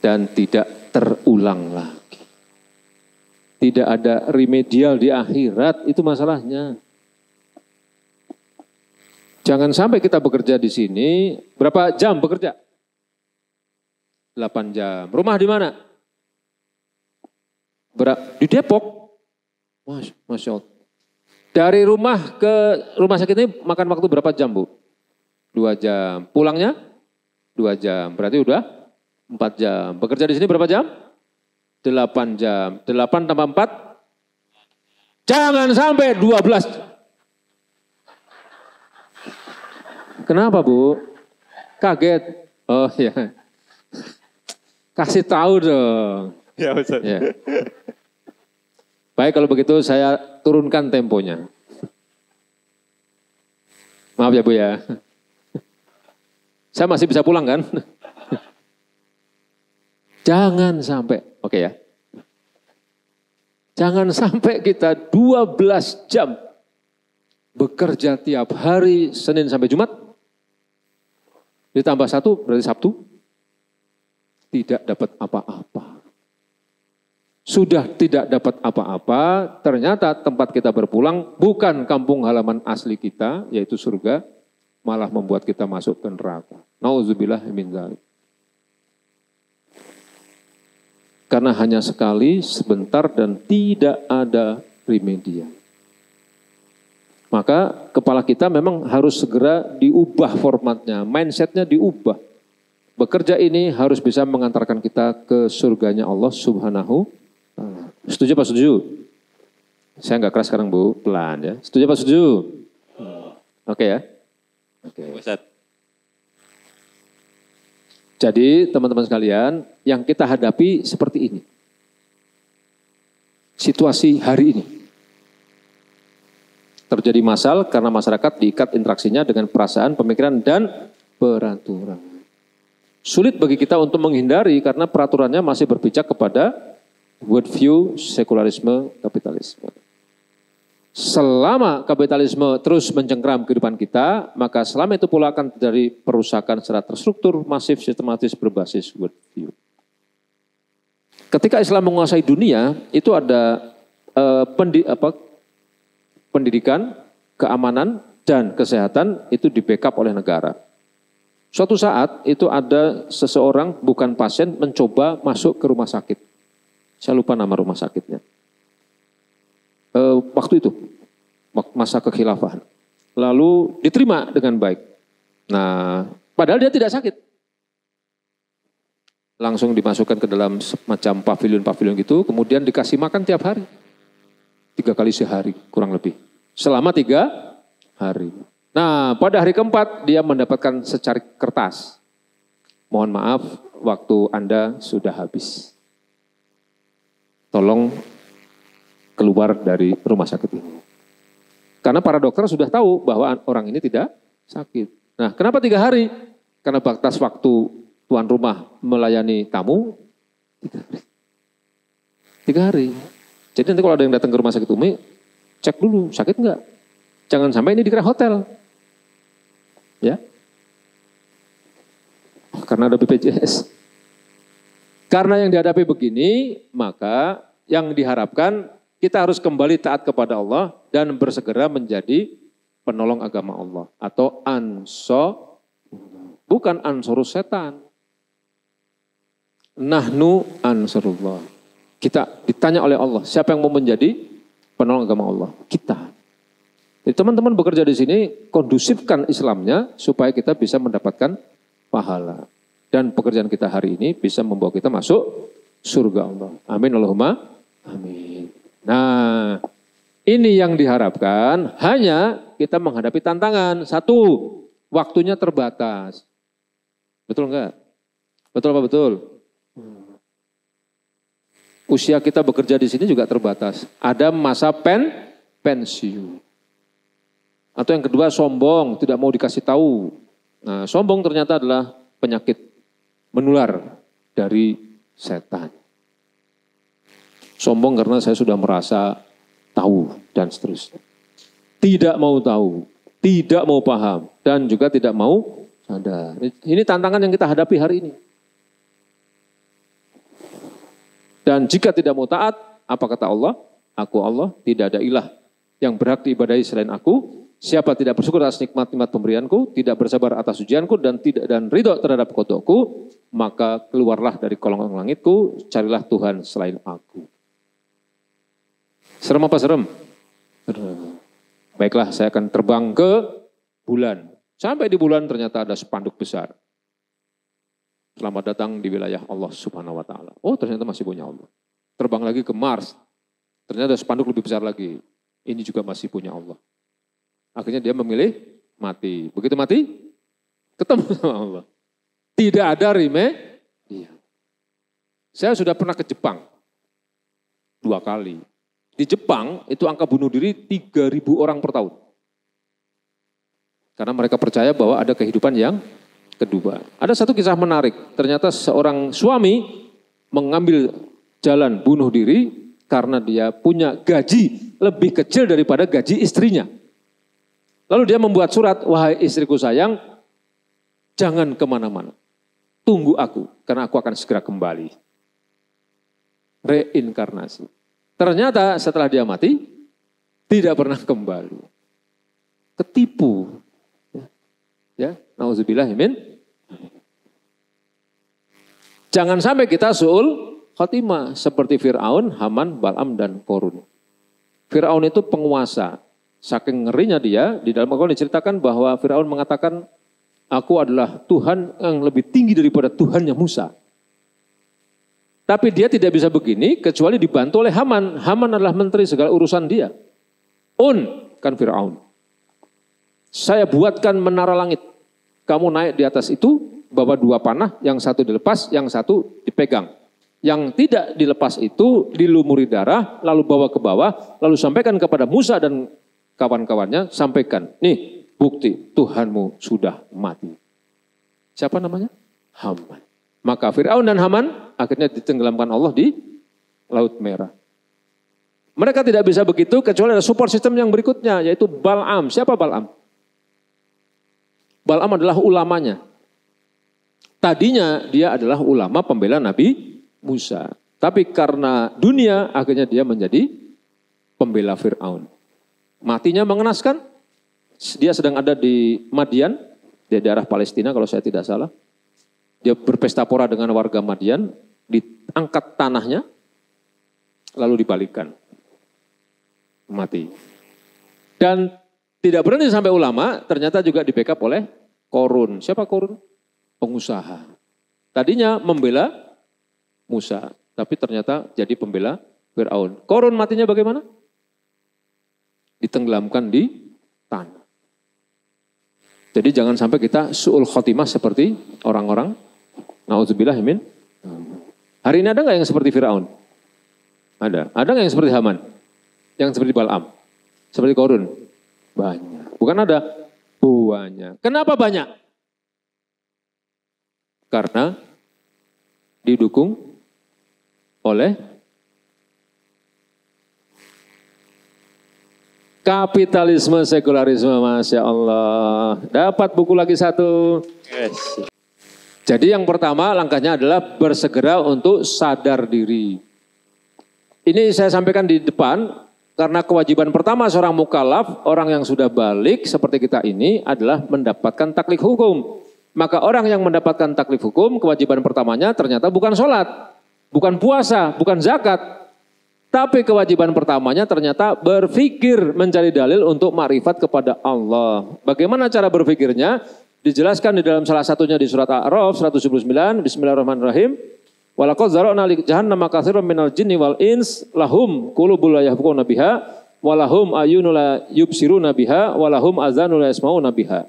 Dan tidak terulang lagi. Tidak ada remedial di akhirat, itu masalahnya. Jangan sampai kita bekerja di sini, berapa jam bekerja? 8 jam. Rumah di mana? Di Depok. Masya Allah. Dari rumah ke rumah sakit ini makan waktu berapa jam, Bu? 2 jam. Pulangnya? 2 jam. Berarti udah 4 jam. Bekerja di sini berapa jam? 8 jam. 8 tambah 4? Jangan sampai 12. Kenapa, Bu? Kaget. Oh ya. Kasih tahu dong. Ya, Ustaz. Ya. Baik, kalau begitu saya turunkan temponya. Maaf ya, Bu ya. Saya masih bisa pulang kan? Jangan sampai, oke ya. Jangan sampai kita 12 jam bekerja tiap hari Senin sampai Jumat. Ditambah 1 berarti Sabtu. Tidak dapat apa-apa. Sudah tidak dapat apa-apa, ternyata tempat kita berpulang bukan kampung halaman asli kita, yaitu surga, malah membuat kita masuk ke neraka. Nauzubillah min dzalik. Karena hanya sekali, sebentar, dan tidak ada remedia. Maka kepala kita memang harus segera diubah formatnya, mindsetnya diubah. Bekerja ini harus bisa mengantarkan kita ke surganya Allah Subhanahu. Setuju Pak setuju? Saya nggak keras sekarang Bu, pelan ya. Setuju Pak setuju? Oke ya. Oke. Jadi teman-teman sekalian, yang kita hadapi seperti ini. Situasi hari ini. Terjadi masal karena masyarakat diikat interaksinya dengan perasaan, pemikiran, dan peraturan. Sulit bagi kita untuk menghindari karena peraturannya masih berpijak kepada worldview, sekularisme, kapitalisme. Selama kapitalisme terus mencengkram kehidupan kita, maka selama itu pula akan terjadi perusakan secara terstruktur, masif, sistematis, berbasis worldview. Ketika Islam menguasai dunia, itu ada pendidikan, keamanan, dan kesehatan itu di-backup oleh negara. Suatu saat itu ada seseorang, bukan pasien, mencoba masuk ke rumah sakit. Saya lupa nama rumah sakitnya. Waktu itu, masa kekhilafahan. Lalu diterima dengan baik. Nah, padahal dia tidak sakit. Langsung dimasukkan ke dalam semacam pavilion-pavilion gitu, kemudian dikasih makan tiap hari. 3 kali sehari, kurang lebih. Selama 3 hari. Nah, pada hari keempat dia mendapatkan secarik kertas. Mohon maaf, waktu Anda sudah habis. Tolong keluar dari rumah sakit ini. Karena para dokter sudah tahu bahwa orang ini tidak sakit. Nah, kenapa 3 hari? Karena batas waktu tuan rumah melayani tamu 3 hari. 3 hari. Jadi nanti kalau ada yang datang ke rumah sakit Umi, cek dulu sakit enggak. Jangan sampai ini dikira hotel. Ya. Karena ada BPJS. Karena yang dihadapi begini, maka yang diharapkan kita harus kembali taat kepada Allah dan bersegera menjadi penolong agama Allah. Atau ansor, bukan ansorus setan. Nahnu ansorullah. Kita ditanya oleh Allah, siapa yang mau menjadi penolong agama Allah? Kita. Jadi teman-teman bekerja di sini, kondusifkan Islamnya supaya kita bisa mendapatkan pahala. Dan pekerjaan kita hari ini bisa membawa kita masuk surga Allah. Amin Allahumma amin. Nah, ini yang diharapkan, hanya kita menghadapi tantangan. 1, waktunya terbatas. Betul enggak? Betul apa betul? Usia kita bekerja di sini juga terbatas. Ada masa pensiun. Atau yang kedua sombong, tidak mau dikasih tahu. Nah, sombong ternyata adalah penyakit menular dari setan. Sombong karena saya sudah merasa tahu dan seterusnya. Tidak mau tahu, tidak mau paham, dan juga tidak mau sadar. Ini tantangan yang kita hadapi hari ini. Dan jika tidak mau taat, apa kata Allah? Aku Allah, tidak ada ilah yang berhak diibadahi selain aku. Siapa tidak bersyukur atas nikmat-nikmat pemberianku, tidak bersabar atas ujianku, dan ridho terhadap kodokku, maka keluarlah dari kolong langitku, carilah Tuhan selain aku. Serem apa serem? Baiklah, saya akan terbang ke bulan. Sampai di bulan ternyata ada spanduk besar. Selamat datang di wilayah Allah Subhanahu wa Ta'ala. Oh, ternyata masih punya Allah. Terbang lagi ke Mars. Ternyata ada spanduk lebih besar lagi. Ini juga masih punya Allah. Akhirnya dia memilih mati. Begitu mati, ketemu sama Allah. Tidak ada remedi. Saya sudah pernah ke Jepang 2 kali. Di Jepang itu angka bunuh diri 3.000 orang per tahun. Karena mereka percaya bahwa ada kehidupan yang kedua. Ada satu kisah menarik. Ternyata seorang suami mengambil jalan bunuh diri karena dia punya gaji lebih kecil daripada gaji istrinya. Lalu dia membuat surat, wahai istriku sayang, jangan kemana-mana. Tunggu aku, karena aku akan segera kembali. Reinkarnasi. Ternyata setelah dia mati, tidak pernah kembali. Ketipu. Ya, na'udzubillah min. Jangan sampai kita su'ul khotimah seperti Fir'aun, Haman, Bal'am, dan Korun. Fir'aun itu penguasa. Saking ngerinya dia, di dalam Al-Quran diceritakan bahwa Fir'aun mengatakan, aku adalah Tuhan yang lebih tinggi daripada Tuhannya Musa. Tapi dia tidak bisa begini kecuali dibantu oleh Haman. Haman adalah menteri segala urusan dia. Kan Fir'aun. Saya buatkan menara langit. Kamu naik di atas itu, bawa 2 panah, yang satu dilepas, yang satu dipegang. Yang tidak dilepas itu dilumuri darah, lalu bawa ke bawah, lalu sampaikan kepada Musa dan kawan-kawannya, sampaikan, nih bukti Tuhanmu sudah mati. Siapa namanya? Haman. Maka Fir'aun dan Haman akhirnya ditenggelamkan Allah di Laut Merah. Mereka tidak bisa begitu kecuali ada support system yang berikutnya, yaitu Bal'am. Siapa Bal'am? Bal'am adalah ulamanya. Tadinya dia adalah ulama pembela Nabi Musa. Tapi karena dunia akhirnya dia menjadi pembela Fir'aun. Matinya mengenaskan. Dia sedang ada di Madian, di daerah Palestina kalau saya tidak salah. Dia berpesta pora dengan warga Madian, diangkat tanahnya, lalu dibalikkan. Mati. Dan tidak berhenti sampai ulama, ternyata juga di-backup oleh Korun. Siapa Korun? Pengusaha. Tadinya membela Musa, tapi ternyata jadi pembela Fir'aun. Korun matinya bagaimana? Ditenggelamkan di tanah. Jadi jangan sampai kita su'ul khotimah seperti orang-orang. Na'udzubillah min. Hari ini ada nggak yang seperti Fir'aun? Ada. Ada nggak yang seperti Haman? Yang seperti Bal'am? Seperti Korun? Banyak. Bukan ada, banyak. Kenapa banyak? Karena didukung oleh kapitalisme, sekularisme, Masya Allah. Dapat buku lagi satu. Yes. Jadi yang pertama langkahnya adalah bersegera untuk sadar diri. Ini saya sampaikan di depan. Karena kewajiban pertama seorang mukallaf, orang yang sudah balik seperti kita ini adalah mendapatkan taklif hukum. Maka orang yang mendapatkan taklif hukum, kewajiban pertamanya ternyata bukan sholat, bukan puasa, bukan zakat. Tapi kewajiban pertamanya ternyata berpikir mencari dalil untuk makrifat kepada Allah. Bagaimana cara berpikirnya? Dijelaskan di dalam salah satunya di surat A'raf 179, Bismillahirrahmanirrahim. Walaqad zara'na li jahannama katsiran minal jinni wal ins lahum qulubun la yafqahuna biha wa lahum ayunun la yubsiruna biha wa lahum azanun la yasma'una biha.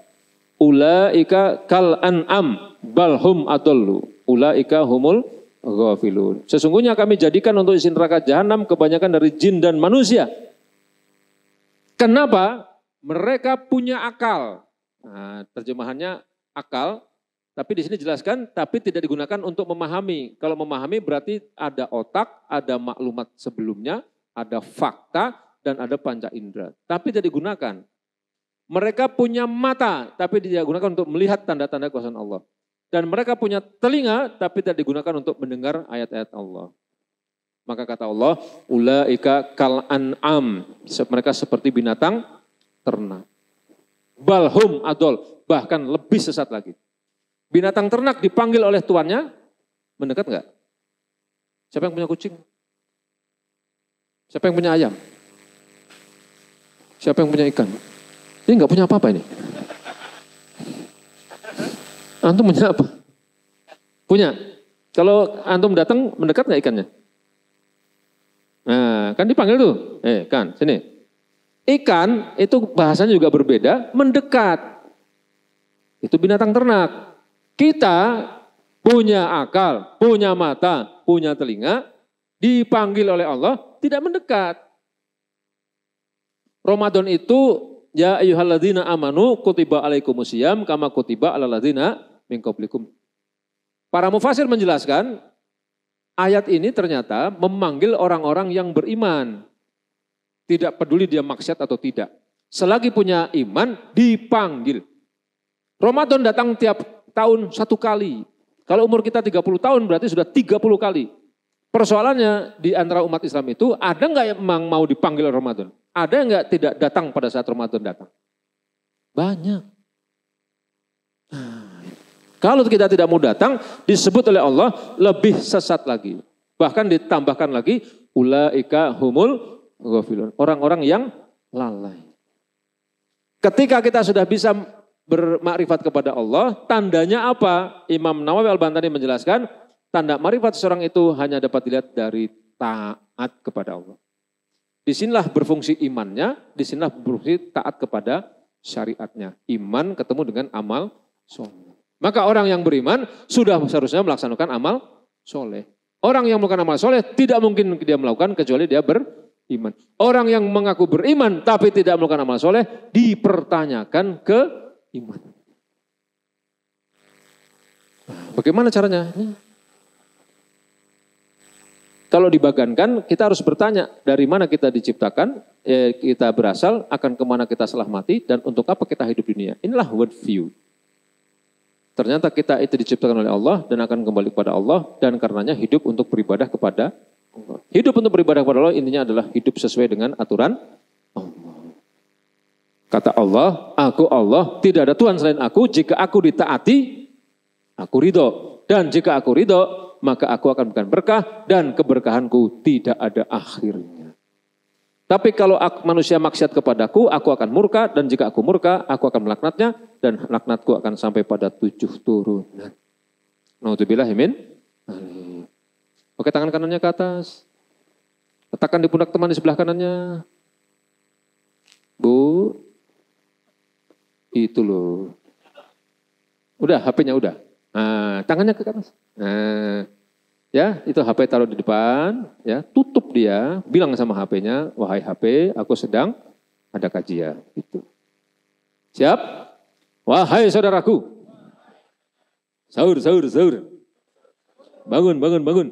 Ulaika kal an'am bal hum adallu. Ulaika humul ghafilun. Sesungguhnya kami jadikan untuk isi neraka jahanam kebanyakan dari jin dan manusia. Kenapa? Mereka punya akal. Nah, terjemahannya akal. Tapi di sini jelaskan, tapi tidak digunakan untuk memahami. Kalau memahami berarti ada otak, ada maklumat sebelumnya, ada fakta, dan ada panca indera. Tapi tidak digunakan. Mereka punya mata, tapi tidak digunakan untuk melihat tanda-tanda kekuasaan Allah. Dan mereka punya telinga, tapi tidak digunakan untuk mendengar ayat-ayat Allah. Maka kata Allah, ulaika kal an'am. Mereka seperti binatang ternak. Balhum adol, bahkan lebih sesat lagi. Binatang ternak dipanggil oleh tuannya, mendekat enggak? Siapa yang punya kucing? Siapa yang punya ayam? Siapa yang punya ikan? Ini enggak punya apa-apa ini. Antum punya apa? Punya. Kalau antum datang, mendekat enggak ikannya? Nah, kan dipanggil tuh. Kan, sini. Ikan itu bahasanya juga berbeda, mendekat. Itu binatang ternak. Kita punya akal, punya mata, punya telinga, dipanggil oleh Allah, tidak mendekat. Ramadan itu, ya ayyuhalladzina amanu kutiba alaikumusiyam kama kutiba alal ladzina min qablikum. Para mufasir menjelaskan, Ayat ini ternyata memanggil orang-orang yang beriman. Tidak peduli dia maksiat atau tidak. Selagi punya iman, dipanggil. Ramadan datang tiap tahun 1 kali. Kalau umur kita 30 tahun berarti sudah 30 kali. Persoalannya di antara umat Islam itu, ada nggak yang memang mau dipanggil Ramadan? Ada nggak tidak datang pada saat Ramadan datang? Banyak. Kalau kita tidak mau datang, disebut oleh Allah lebih sesat lagi. Bahkan ditambahkan lagi, ulaika humul ghafilun. Orang-orang yang lalai. Ketika kita sudah bisa bermakrifat kepada Allah, tandanya apa? Imam Nawawi Al-Bantani menjelaskan, tanda makrifat seorang itu hanya dapat dilihat dari taat kepada Allah. Disinilah berfungsi imannya, disinilah berfungsi taat kepada syariatnya. Iman ketemu dengan amal soleh. Maka orang yang beriman sudah seharusnya melaksanakan amal soleh. Orang yang melakukan amal soleh tidak mungkin dia melakukan kecuali dia beriman. Orang yang mengaku beriman tapi tidak melakukan amal soleh dipertanyakan ke iman. Bagaimana caranya? Kalau dibagankan kita harus bertanya dari mana kita diciptakan, kita berasal, akan kemana kita setelah mati, dan untuk apa kita hidup di dunia. Inilah world view. Ternyata kita itu diciptakan oleh Allah dan akan kembali kepada Allah, dan karenanya hidup untuk beribadah kepada Allah. Hidup untuk beribadah kepada Allah intinya adalah hidup sesuai dengan aturan Allah. Kata Allah, aku Allah, tidak ada Tuhan selain aku, jika aku ditaati, aku ridho. Dan jika aku ridho, maka aku akan memberikan berkah dan keberkahanku tidak ada akhirnya. Tapi kalau manusia maksiat kepadaku, aku akan murka, dan jika aku murka, aku akan melaknatnya, dan laknatku akan sampai pada 7 turunan. Naudzubillah min. Oke, tangan kanannya ke atas. Letakkan di pundak teman di sebelah kanannya. Bu, itu loh. Udah, HP-nya udah. Nah, tangannya ke atas. Nah, ya, itu HP taruh di depan, ya, tutup dia, bilang sama HP-nya, wahai HP, aku sedang ada kajian. Itu. Siap? Wahai saudaraku. Sahur, sahur, sahur. Bangun, bangun, bangun.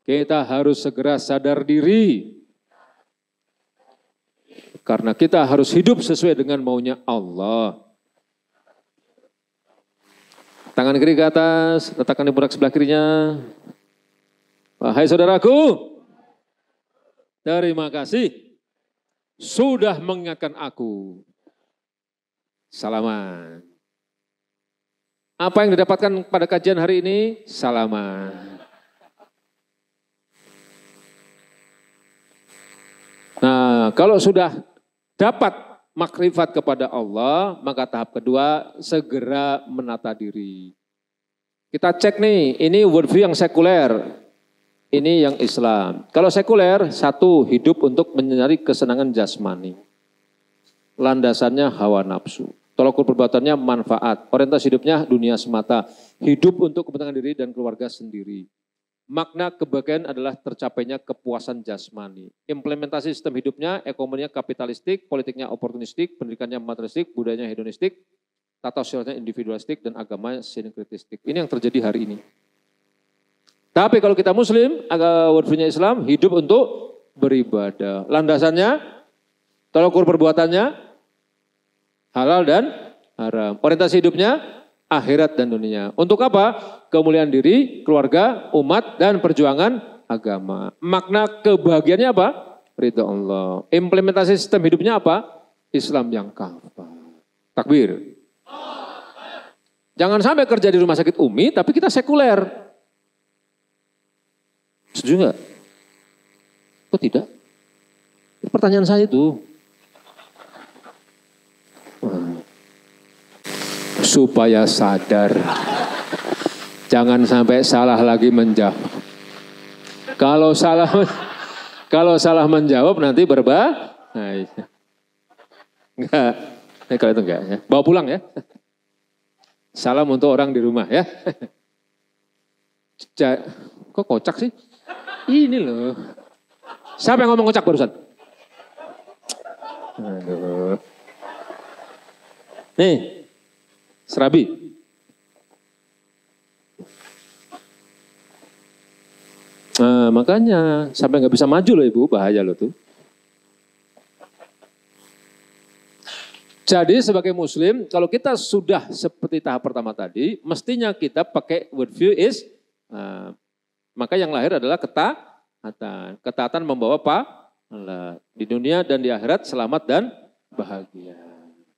Kita harus segera sadar diri. Karena kita harus hidup sesuai dengan maunya Allah. Tangan kiri ke atas, letakkan di pundak sebelah kirinya. Wahai saudaraku, terima kasih sudah mengingatkan aku. Salaman. Apa yang didapatkan pada kajian hari ini? Salaman. Nah, kalau sudah dapat makrifat kepada Allah, maka tahap kedua segera menata diri. Kita cek nih, ini worldview yang sekuler, ini yang Islam. Kalau sekuler, satu, hidup untuk mencari kesenangan jasmani. Landasannya hawa nafsu. Tolak ukur perbuatannya manfaat. Orientasi hidupnya dunia semata. Hidup untuk kepentingan diri dan keluarga sendiri. Makna kebahagiaan adalah tercapainya kepuasan jasmani. Implementasi sistem hidupnya, ekonominya kapitalistik, politiknya oportunistik, pendidikannya materialistik, budayanya hedonistik, tata sosialnya individualistik, dan agamanya sinkretistik. Ini yang terjadi hari ini. Tapi kalau kita muslim, worldview-nya Islam, hidup untuk beribadah. Landasannya, tolak ukur perbuatannya, halal dan haram. Orientasi hidupnya, akhirat dan dunia. Untuk apa? Kemuliaan diri, keluarga, umat, dan perjuangan agama. Makna kebahagiaannya apa? Ridha Allah. Implementasi sistem hidupnya apa? Islam yang kafah. Takbir. Jangan sampai kerja di rumah sakit Umi, tapi kita sekuler. Setuju nggak? Kok tidak? Pertanyaan saya itu. Supaya sadar. Jangan sampai salah lagi menjawab. Kalau salah menjawab nanti berbahaya. Enggak. Kalau itu enggak ya. Bawa pulang ya. Salam untuk orang di rumah ya. Kok kocak sih? Ini loh. Siapa yang ngomong kocak barusan? Aduh. Nih. Serabi. makanya sampai nggak bisa maju loh ibu, bahaya loh tuh. Jadi sebagai muslim, kalau kita sudah seperti tahap pertama tadi, mestinya kita pakai worldview is, maka yang lahir adalah ketaatan. Ketaatan membawa pahala di dunia dan di akhirat, selamat dan bahagia.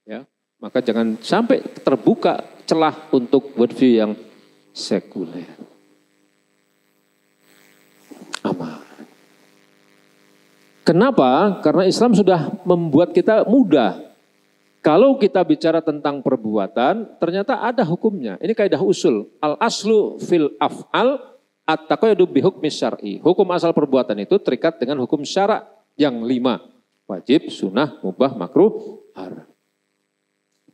Ya, maka jangan sampai terbuka celah untuk worldview yang sekuler. Aman. Kenapa? Karena Islam sudah membuat kita mudah. Kalau kita bicara tentang perbuatan, ternyata ada hukumnya. Ini kaidah usul. Al-aslu fil af'al at-taqayyudu bihukmi syar'i. Hukum asal perbuatan itu terikat dengan hukum syara' yang 5. Wajib, sunnah, mubah, makruh, haram.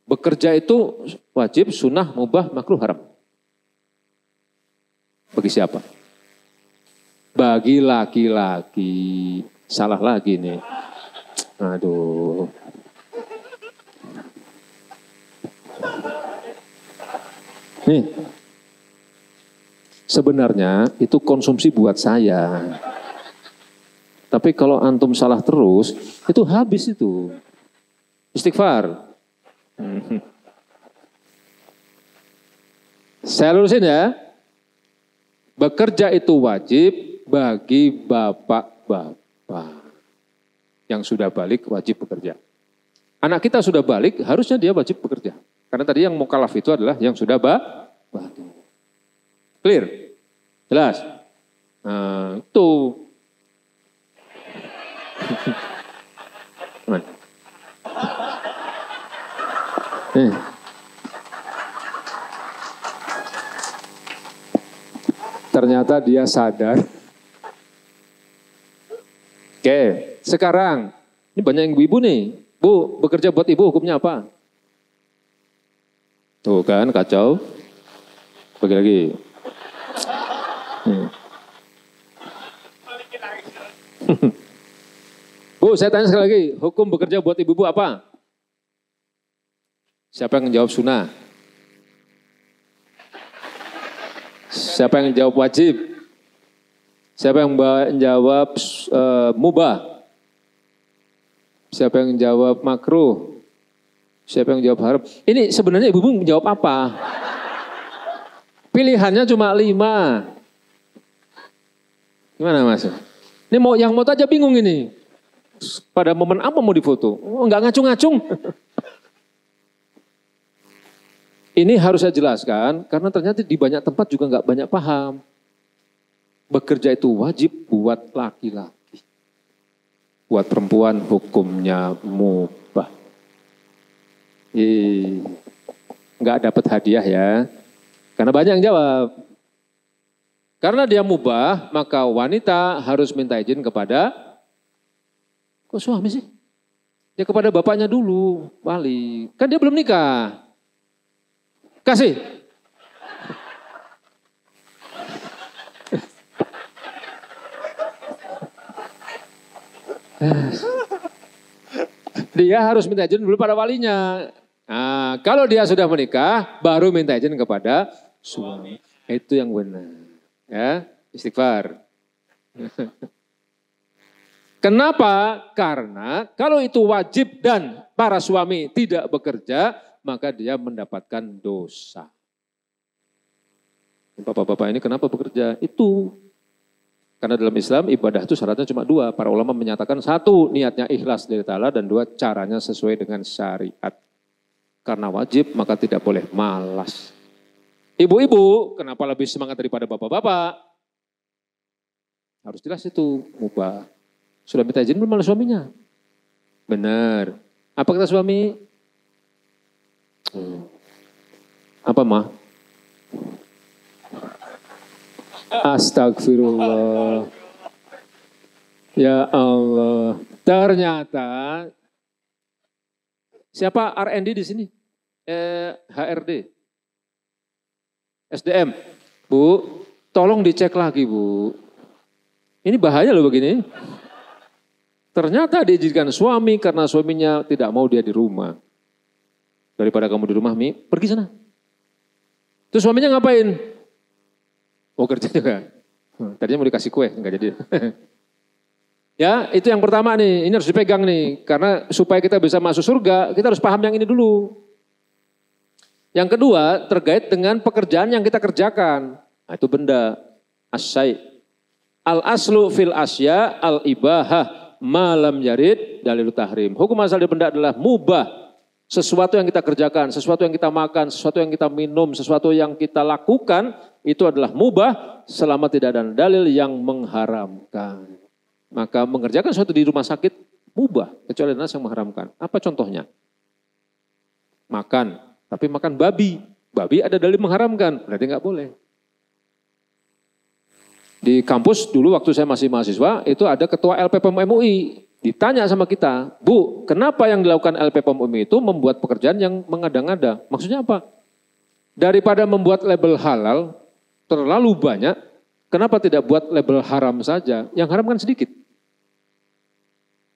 Bekerja itu wajib, sunnah, mubah, makruh, haram. Bagi siapa? Bagi laki-laki. Salah lagi nih. Aduh. Nih, sebenarnya itu konsumsi buat saya. Tapi kalau antum salah terus, itu habis itu. Istighfar. Saya lurusin ya. Bekerja itu wajib bagi bapak-bapak. Yang sudah balik wajib bekerja. Anak kita sudah balik, harusnya dia wajib bekerja. Karena tadi yang mukallaf itu adalah yang sudah balik. Clear? Jelas? Nah, itu. Ternyata dia sadar. Oke, sekarang ini banyak yang ibu-ibu nih. Bu, bekerja buat ibu hukumnya apa? Tuh kan, kacau. Bagi lagi. Bu, saya tanya sekali lagi. Hukum bekerja buat ibu-ibu apa? Siapa yang menjawab sunnah? Siapa yang menjawab wajib? Siapa yang menjawab mubah? Siapa yang menjawab makruh? Siapa yang jawab haram? Ini sebenarnya ibu-ibu menjawab apa? Pilihannya cuma 5. Gimana mas? Ini yang mau aja bingung ini. Pada momen apa mau difoto? Oh, enggak ngacung-ngacung. Ini harus saya jelaskan karena ternyata di banyak tempat juga enggak banyak paham. Bekerja itu wajib buat laki-laki. Buat perempuan hukumnya mubah. Enggak dapat hadiah ya. Karena banyak yang jawab. Karena dia mubah, maka wanita harus minta izin kepada, kok suami sih? Ya kepada bapaknya dulu, wali. Kan dia belum nikah. Kasih. Dia harus minta izin dulu pada walinya. Nah, kalau dia sudah menikah, baru minta izin kepada suami. Itu yang benar. Ya, istighfar. Kenapa? Karena kalau itu wajib dan para suami tidak bekerja, maka dia mendapatkan dosa. Bapak-bapak ini kenapa bekerja? Itu. Karena dalam Islam ibadah itu syaratnya cuma 2. Para ulama menyatakan 1, niatnya ikhlas dari Ta'ala, dan 2, caranya sesuai dengan syariat. Karena wajib maka tidak boleh malas. Ibu-ibu kenapa lebih semangat daripada bapak-bapak? Harus jelas itu, mubah. Sudah minta izin belum oleh suaminya? Benar. Apa kata suami? Apa mah? Astagfirullah. Ya Allah. Ternyata siapa R&D di sini? HRD. SDM. Bu, tolong dicek lagi Bu. Ini bahaya loh begini. Ternyata diizinkan suami karena suaminya tidak mau dia di rumah. Daripada kamu di rumah, Mi, pergi sana. Terus suaminya ngapain? Oh kerja juga. Tadinya mau dikasih kue, enggak jadi. Ya, itu yang pertama nih, ini harus dipegang nih. Karena supaya kita bisa masuk surga, kita harus paham yang ini dulu. Yang kedua, terkait dengan pekerjaan yang kita kerjakan. Nah, itu benda, asyai. Al-aslu fil asya, al-ibahah, malam yarid, dalil tahrim. Hukum asal dari benda adalah mubah. Sesuatu yang kita kerjakan, sesuatu yang kita makan, sesuatu yang kita minum, sesuatu yang kita lakukan, itu adalah mubah selama tidak ada dalil yang mengharamkan. Maka mengerjakan sesuatu di rumah sakit, mubah, kecuali nas yang mengharamkan. Apa contohnya? Makan, tapi makan babi. Babi ada dalil mengharamkan, berarti nggak boleh. Di kampus dulu waktu saya masih mahasiswa, itu ada ketua LPPM MUI. Ditanya sama kita, Bu, kenapa yang dilakukan LPPM MUI itu membuat pekerjaan yang mengada-ngada? Maksudnya apa? Daripada membuat label halal terlalu banyak, kenapa tidak buat label haram saja? Yang haram kan sedikit.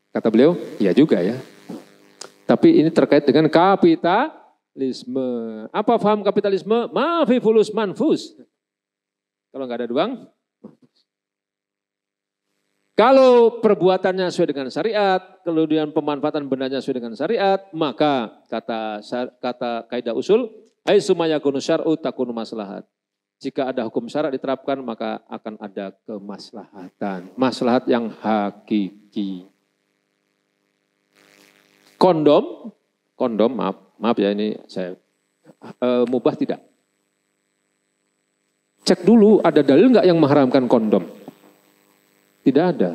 Kata beliau, iya juga ya. Tapi ini terkait dengan kapitalisme. Apa paham kapitalisme? Maafi fulus manfus. Kalau nggak ada uang, kalau perbuatannya sesuai dengan syariat, kemudian pemanfaatan bendanya sesuai dengan syariat, maka kata kaidah usul, ai sumaya kunu syar'u takunu maslahat. Jika ada hukum syarak diterapkan, maka akan ada kemaslahatan. Maslahat yang hakiki. Kondom, maaf ya ini saya mubah tidak. Cek dulu ada dalil nggak yang mengharamkan kondom? Tidak ada.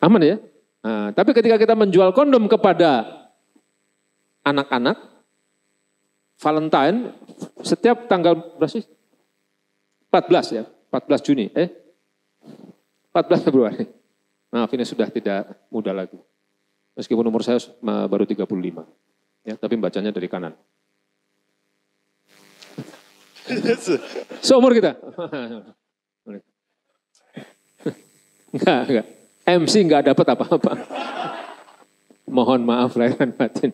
Aman ya? Nah, tapi ketika kita menjual kondom kepada anak-anak, Valentine, setiap tanggal berapa sih? 14 ya, 14 Juni. 14 Februari. Maaf ini sudah tidak muda lagi. Meskipun umur saya baru 35. Ya, tapi bacanya dari kanan. Seumur kita. Enggak. MC enggak dapat apa-apa. Mohon maaf lahir dan batin.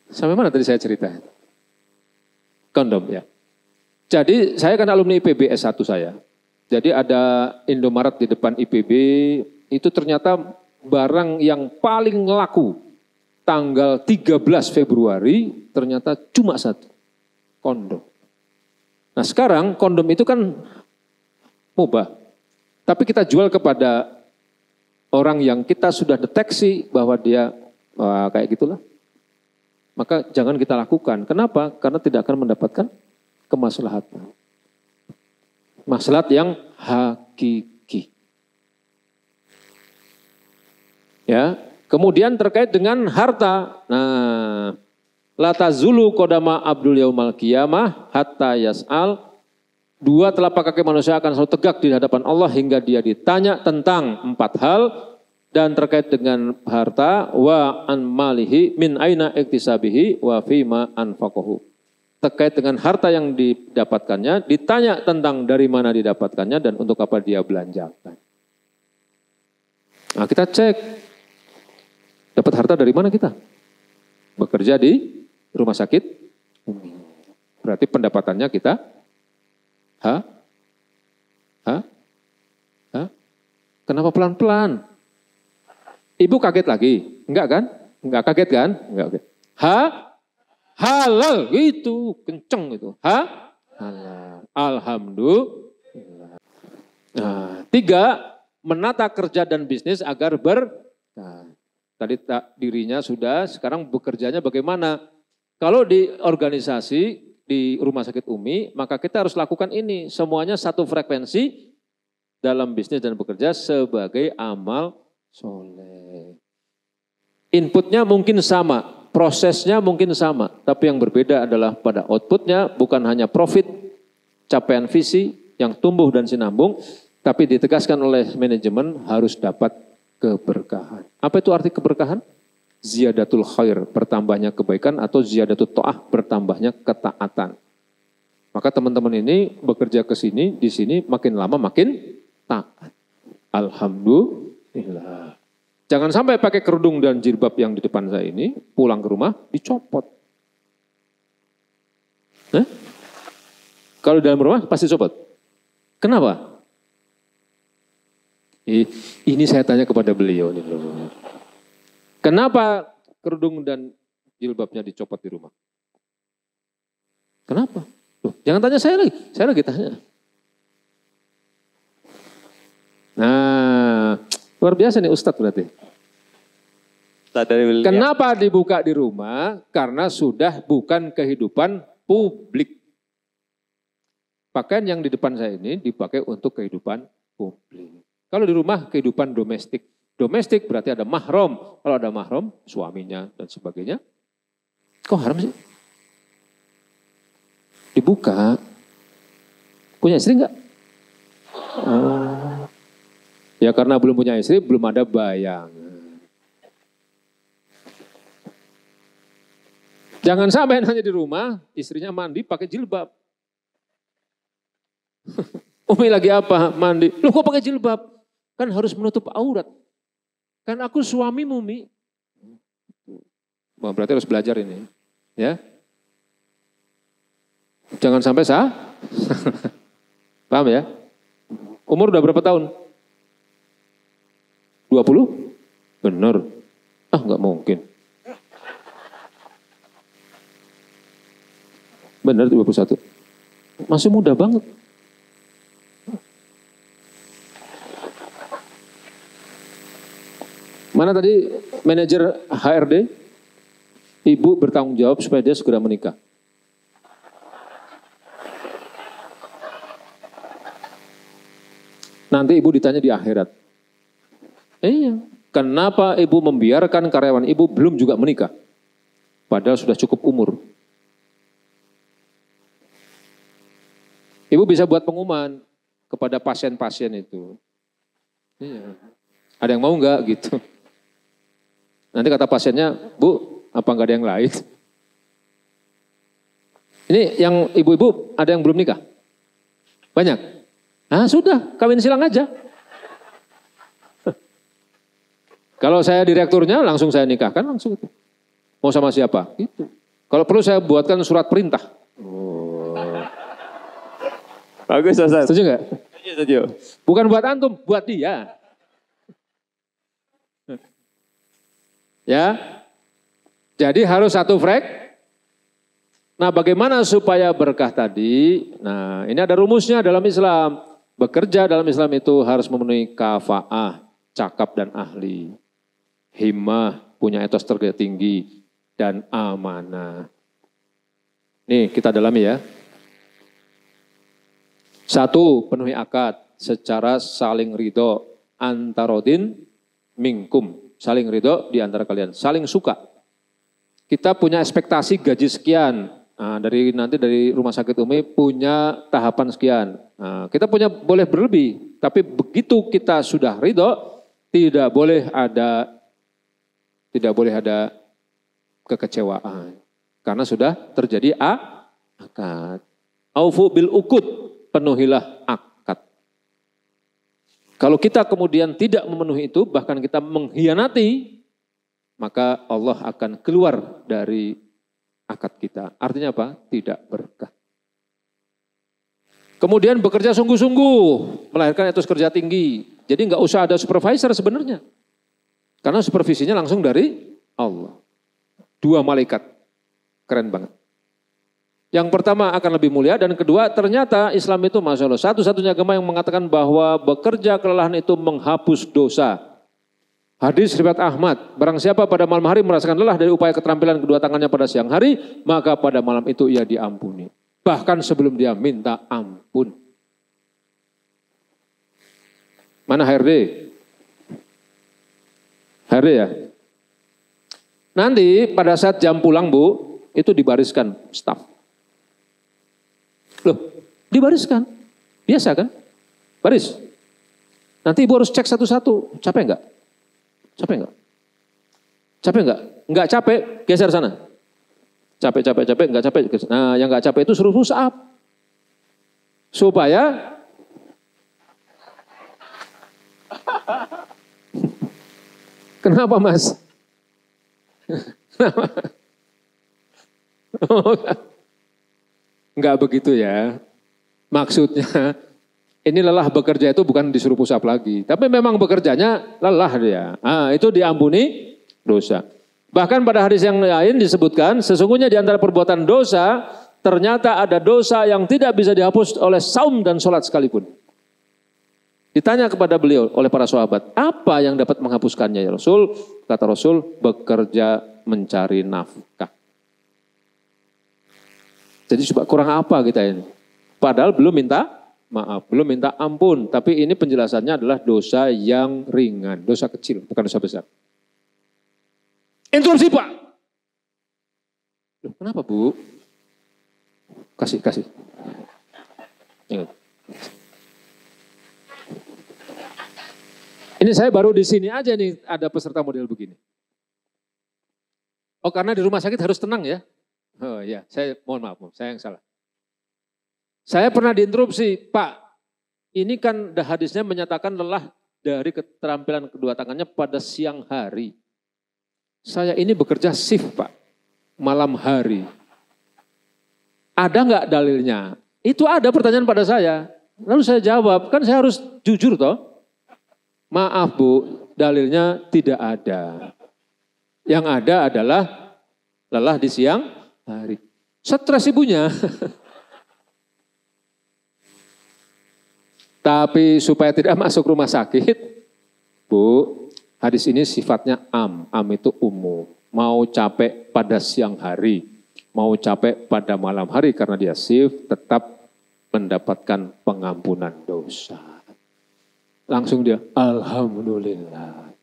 Sampai mana tadi saya cerita? Kondom ya. Jadi saya kan alumni IPB S1 saya. Jadi ada Indomaret di depan IPB, itu ternyata barang yang paling laku tanggal 13 Februari ternyata cuma satu, kondom. Nah sekarang kondom itu kan mubah. Tapi kita jual kepada orang yang kita sudah deteksi bahwa dia kayak gitulah. Maka jangan kita lakukan. Kenapa? Karena tidak akan mendapatkan kemaslahatan. Maslahat yang hakiki. Ya, kemudian terkait dengan harta. Nah, la tazulu qadama abdul yaumal qiyamah hatta yas'al. Dua telapak kaki manusia akan selalu tegak di hadapan Allah hingga dia ditanya tentang 4 hal dan terkait dengan harta wa an malihi min aina iktisabihi wa fima anfaqahu. Terkait dengan harta yang didapatkannya, ditanya tentang dari mana didapatkannya dan untuk apa dia belanjakan. Nah, kita cek dapat harta dari mana kita? Bekerja di rumah sakit. Berarti pendapatannya kita Hah? Kenapa pelan-pelan? Ibu kaget lagi? Enggak kan? Enggak kaget kan? Enggak. Halal itu, kenceng itu. Halal. Alhamdulillah. Nah, 3, menata kerja dan bisnis agar tadi dirinya sudah, sekarang bekerjanya bagaimana? Kalau di organisasi di Rumah Sakit Umi, maka kita harus lakukan ini. Semuanya satu frekuensi dalam bisnis dan bekerja sebagai amal soleh. Inputnya mungkin sama, prosesnya mungkin sama, tapi yang berbeda adalah pada outputnya bukan hanya profit, capaian visi yang tumbuh dan sinambung, tapi ditegaskan oleh manajemen harus dapat keberkahan. Apa itu arti keberkahan? Ziyadatul khair, bertambahnya kebaikan, atau ziyadatul ta'ah, bertambahnya ketaatan. Maka teman-teman ini bekerja ke sini, di sini makin lama makin taat. Alhamdulillah. Jangan sampai pakai kerudung dan jilbab yang di depan saya ini, pulang ke rumah dicopot. Kalau dalam rumah pasti copot. Kenapa? Ini saya tanya kepada beliau nih. Kenapa kerudung dan jilbabnya dicopot di rumah? Kenapa? Loh, jangan tanya saya lagi tanya. Nah, luar biasa nih Ustadz berarti. Kenapa dibuka di rumah? Karena sudah bukan kehidupan publik. Pakaian yang di depan saya ini dipakai untuk kehidupan publik. Kalau di rumah kehidupan domestik. Domestik berarti ada mahram. Kalau ada mahram, suaminya dan sebagainya. Kok haram sih? Dibuka. Punya istri enggak? Oh. Ya karena belum punya istri, belum ada bayangan. Jangan sampai hanya di rumah, istrinya mandi pakai jilbab. Umi lagi apa? Mandi. Loh kok pakai jilbab? Kan harus menutup aurat. Kan aku suamimu, Mi. Wah, berarti harus belajar ini. Ya. Jangan sampai Paham ya? Umur udah berapa tahun? 20? Benar. Ah, enggak mungkin. Benar 21. Masih muda banget. Mana tadi manajer HRD? Ibu bertanggung jawab supaya dia segera menikah. Nanti ibu ditanya di akhirat. Iya, kenapa ibu membiarkan karyawan ibu belum juga menikah? Padahal sudah cukup umur. Ibu bisa buat pengumuman kepada pasien-pasien itu. Iya. Ada yang mau enggak gitu. Nanti kata pasiennya, Bu, apa enggak ada yang lain? Ini yang ibu-ibu ada yang belum nikah? Banyak? Ah sudah, kawin silang aja. Kalau saya direkturnya langsung saya nikahkan langsung itu. Mau sama siapa? Gitu. Kalau perlu saya buatkan surat perintah. Oh. Bagus, Ustaz. Setuju enggak? Setuju. Bukan buat antum, buat dia. Ya, jadi harus satu Nah, bagaimana supaya berkah tadi? Nah, ini ada rumusnya dalam Islam. Bekerja dalam Islam itu harus memenuhi kafa'ah, cakap dan ahli. Himmah, punya etos kerja tinggi, dan amanah. Nih, kita dalami ya. 1, penuhi akad secara saling ridho antarodin minkum. Saling ridho di antara kalian, saling suka. Kita punya ekspektasi gaji sekian. Nah, nanti dari rumah sakit Umi punya tahapan sekian. Nah, kita punya boleh berlebih, tapi begitu kita sudah ridho, tidak boleh ada kekecewaan. Karena sudah terjadi akad. Aufu bil ukud, penuhilah akad. Kalau kita kemudian tidak memenuhi itu, bahkan kita mengkhianati, maka Allah akan keluar dari akad kita. Artinya apa? Tidak berkah. Kemudian bekerja sungguh-sungguh, melahirkan etos kerja tinggi. Jadi nggak usah ada supervisor sebenarnya. Karena supervisinya langsung dari Allah. 2 malaikat. Keren banget. Yang pertama akan lebih mulia dan kedua ternyata Islam itu Masya Allah satu-satunya agama yang mengatakan bahwa bekerja kelelahan itu menghapus dosa. Hadis riwayat Ahmad, barang siapa pada malam hari merasakan lelah dari upaya keterampilan kedua tangannya pada siang hari, maka pada malam itu ia diampuni. Bahkan sebelum dia minta ampun. Mana HRD? HRD ya? Nanti pada saat jam pulang Bu, itu dibariskan staf. Loh, dibariskan. Biasa kan? Baris. Nanti ibu harus cek satu-satu. Capek enggak? Capek enggak? Capek enggak? Enggak capek, geser sana. Capek, enggak capek. Nah, yang enggak capek itu suruh push up. Supaya Kenapa Mas? Kenapa? Enggak begitu ya. Maksudnya Ini lelah bekerja itu bukan disuruh pusap lagi. Tapi memang bekerjanya lelah dia. Itu diampuni dosa. Bahkan pada hadis yang lain disebutkan, sesungguhnya di antara perbuatan dosa, ternyata ada dosa yang tidak bisa dihapus oleh saum dan sholat sekalipun. Ditanya kepada beliau oleh para sahabat, apa yang dapat menghapuskannya ya Rasul? Kata Rasul, bekerja mencari nafkah. Jadi coba kurang apa kita ini? Padahal belum minta maaf, belum minta ampun. Tapi ini penjelasannya adalah dosa yang ringan, dosa kecil, bukan dosa besar. Interupsi Pak. Loh, kenapa Bu? Kasih. Ingat. Ini saya baru di sini aja nih ada peserta model begini. Oh karena di rumah sakit harus tenang ya? Oh iya, saya mohon maaf, saya yang salah. Saya pernah diinterupsi, Pak, ini kan hadisnya menyatakan lelah dari keterampilan kedua tangannya pada siang hari. Saya ini bekerja shift Pak, malam hari. Ada nggak dalilnya? Itu ada pertanyaan pada saya. Lalu saya jawab, kan saya harus jujur toh. Maaf Bu, dalilnya tidak ada. Yang ada adalah lelah di siang hari. Stres ibunya. Tapi supaya tidak masuk rumah sakit, Bu, hadis ini sifatnya am. Am itu umum. Mau capek pada siang hari, mau capek pada malam hari karena dia shift, tetap mendapatkan pengampunan dosa. Langsung dia, alhamdulillah.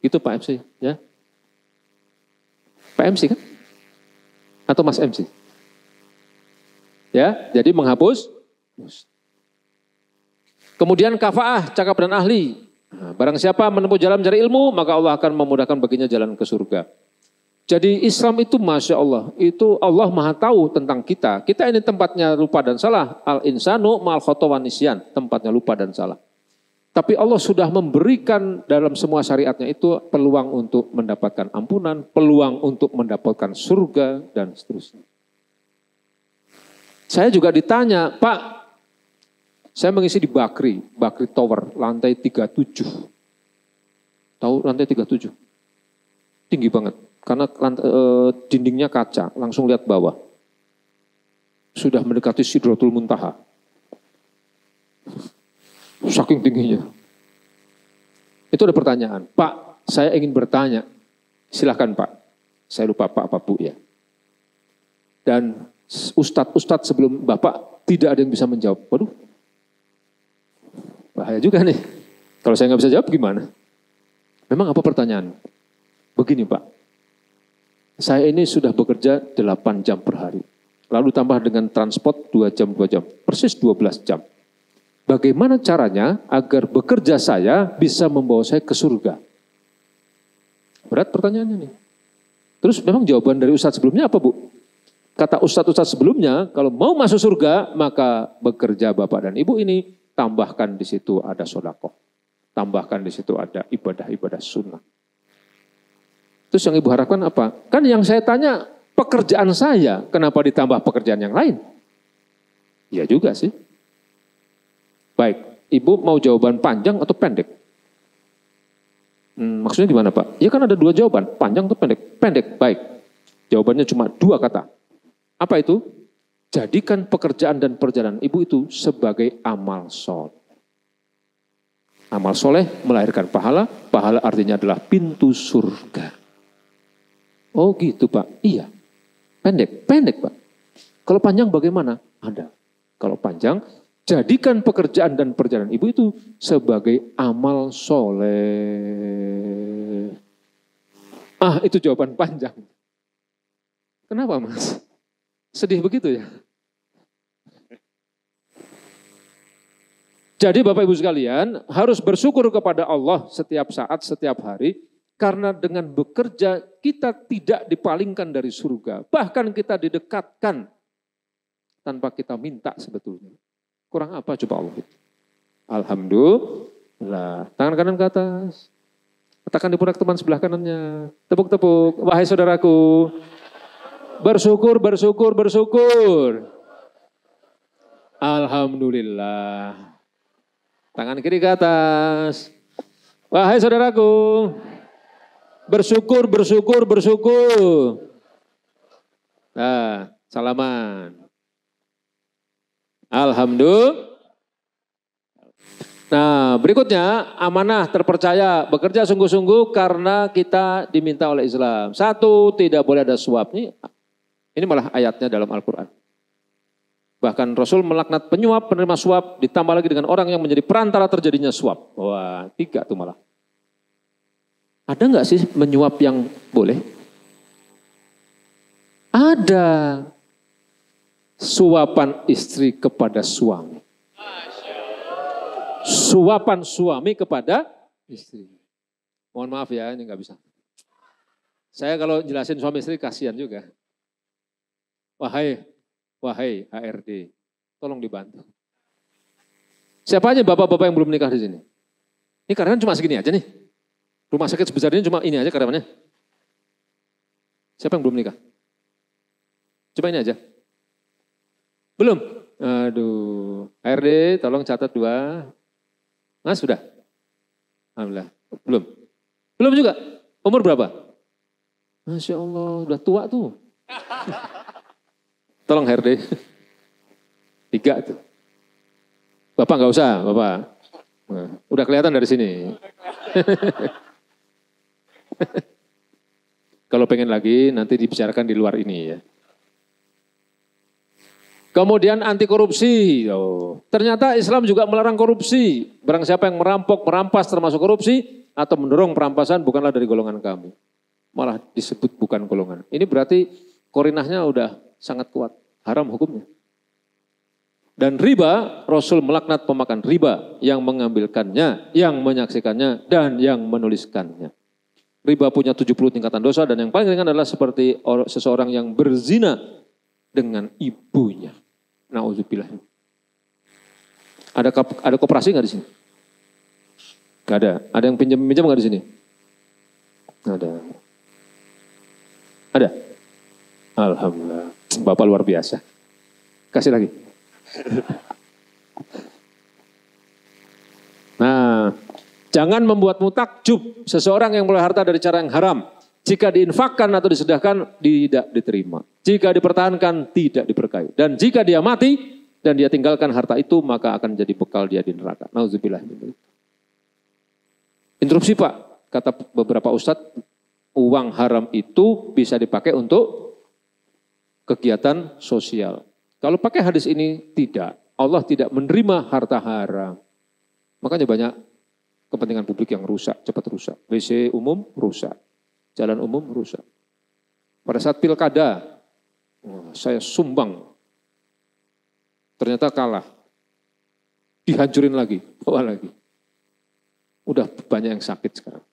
Itu Pak MC, ya. Pak MC kan? Atau Mas MC? Ya, jadi menghapus. Kemudian kafaah, cakap dan ahli. Nah, barang siapa menempuh jalan mencari ilmu, maka Allah akan memudahkan baginya jalan ke surga. Jadi Islam itu Masya Allah, itu Allah Maha tahu tentang kita. Kita ini tempatnya lupa dan salah. Al-insanu ma'al khotowan nisyan, tempatnya lupa dan salah. Tapi Allah sudah memberikan dalam semua syariatnya itu peluang untuk mendapatkan ampunan, peluang untuk mendapatkan surga, dan seterusnya. Saya juga ditanya, Pak, saya mengisi di Bakri Tower, lantai 37. Tahu lantai 37? Tinggi banget, karena dindingnya kaca, langsung lihat bawah. Sudah mendekati Sidratul Muntaha. Saking tingginya. Itu ada pertanyaan. Pak, saya ingin bertanya. Silahkan Pak. Saya lupa Pak apa Bu ya. Dan ustadz sebelum Bapak tidak ada yang bisa menjawab. Waduh. Bahaya juga nih. Kalau saya nggak bisa jawab gimana? Memang apa pertanyaan? Begini Pak. Saya ini sudah bekerja 8 jam per hari. Lalu tambah dengan transport 2 jam. Persis 12 jam. Bagaimana caranya agar bekerja saya bisa membawa saya ke surga? Berat pertanyaannya nih. Terus memang jawaban dari ustadz sebelumnya apa Bu? Kata ustadz sebelumnya, kalau mau masuk surga, maka bekerja Bapak dan Ibu ini, tambahkan di situ ada sodako. Tambahkan di situ ada ibadah-ibadah sunnah. Terus yang Ibu harapkan apa? Kan yang saya tanya, pekerjaan saya, kenapa ditambah pekerjaan yang lain? Ya juga sih. Baik, Ibu mau jawaban panjang atau pendek? Maksudnya gimana Pak? Ya kan ada 2 jawaban, panjang atau pendek? Pendek, baik. Jawabannya cuma 2 kata. Apa itu? Jadikan pekerjaan dan perjalanan Ibu itu sebagai amal soleh. Amal soleh melahirkan pahala, pahala artinya adalah pintu surga. Oh gitu Pak, iya. Pendek Pak. Kalau panjang bagaimana? Ada. Kalau panjang, jadikan pekerjaan dan perjalanan Ibu itu sebagai amal soleh. Itu jawaban panjang. Kenapa Mas? Sedih begitu ya? Jadi Bapak Ibu sekalian harus bersyukur kepada Allah setiap saat, setiap hari. Karena dengan bekerja kita tidak dipalingkan dari surga. Bahkan kita didekatkan tanpa kita minta sebetulnya. Kurang apa coba Allah itu? Alhamdulillah. Tangan kanan ke atas. Letakkan di pundak teman sebelah kanannya. Tepuk-tepuk. Wahai saudaraku. Bersyukur. Alhamdulillah. Tangan kiri ke atas. Wahai saudaraku, bersyukur, bersyukur, bersyukur. Nah, salaman. Alhamdulillah. Nah, berikutnya amanah terpercaya, bekerja sungguh-sungguh karena kita diminta oleh Islam. Satu, tidak boleh ada suap. Ini malah ayatnya dalam Al-Quran. Bahkan Rasul melaknat penyuap, penerima suap, ditambah lagi dengan orang yang menjadi perantara terjadinya suap. Wah, 3 tuh malah. Ada nggak sih menyuap yang boleh? Ada. Suapan istri kepada suami. Suapan suami kepada istri. Mohon maaf ya, ini nggak bisa. Saya kalau jelasin suami istri kasihan juga. Wahai HRD, tolong dibantu. Siapa aja bapak-bapak yang belum menikah di sini? Ini karyawan cuma segini aja nih. Rumah sakit sebesar ini cuma ini aja karyawannya. Siapa yang belum menikah? Coba ini aja. Belum? Aduh, HRD tolong catat 2. Mas sudah? Alhamdulillah. Belum? Belum juga? Umur berapa? Masya Allah, udah tua tuh. Tolong HRD. 3 tuh. Bapak nggak usah, Bapak. Nah, udah kelihatan dari sini. Kalau pengen lagi nanti dibicarakan di luar ini ya. Kemudian anti korupsi. Ternyata Islam juga melarang korupsi. Barang siapa yang merampok, merampas termasuk korupsi atau mendorong perampasan bukanlah dari golongan kami. Malah disebut bukan golongan. Ini berarti korinahnya udah sangat kuat. Haram hukumnya. Dan riba, Rasul melaknat pemakan riba yang mengambilkannya, yang menyaksikannya, dan yang menuliskannya. Riba punya 70 tingkatan dosa dan yang paling ringan adalah seperti seseorang yang berzina dengan ibunya. Nauzubillah. Ada koperasi nggak di sini? Nggak ada. Ada yang pinjam nggak di sini? Nggak ada. Ada? Alhamdulillah. Bapak luar biasa. Kasih lagi. Nah, jangan membuatmu takjub seseorang yang memperoleh harta dari cara yang haram. Jika diinfakkan atau disedekahkan, tidak diterima. Jika dipertahankan, tidak diberkahi. Dan jika dia mati dan dia tinggalkan harta itu, maka akan jadi bekal dia di neraka. Nauzubillah. Interupsi Pak, kata beberapa ustadz, uang haram itu bisa dipakai untuk kegiatan sosial. Kalau pakai hadis ini, tidak. Allah tidak menerima harta haram. Makanya banyak kepentingan publik yang rusak, cepat rusak. WC umum rusak. Jalan umum rusak. Pada saat pilkada, saya sumbang. Ternyata kalah. Dihancurin lagi, bawa lagi. Udah banyak yang sakit sekarang.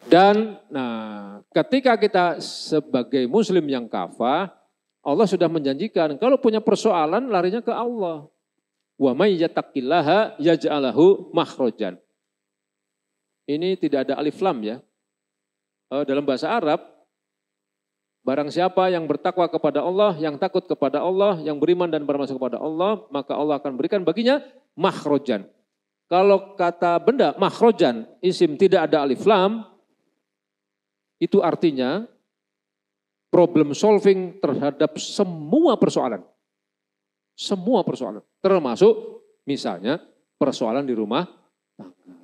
Dan ketika kita sebagai muslim yang kafah, Allah sudah menjanjikan kalau punya persoalan larinya ke Allah. Wa may yattaqillaha yaj'alahu makhrajan. Ini tidak ada alif lam ya. Dalam bahasa Arab, barang siapa yang bertakwa kepada Allah, yang takut kepada Allah, yang beriman dan bermasuk kepada Allah, maka Allah akan berikan baginya makhrajan. Kalau kata benda makhrajan, isim tidak ada alif lam, itu artinya problem solving terhadap semua persoalan. Semua persoalan, termasuk misalnya persoalan di rumah tangga.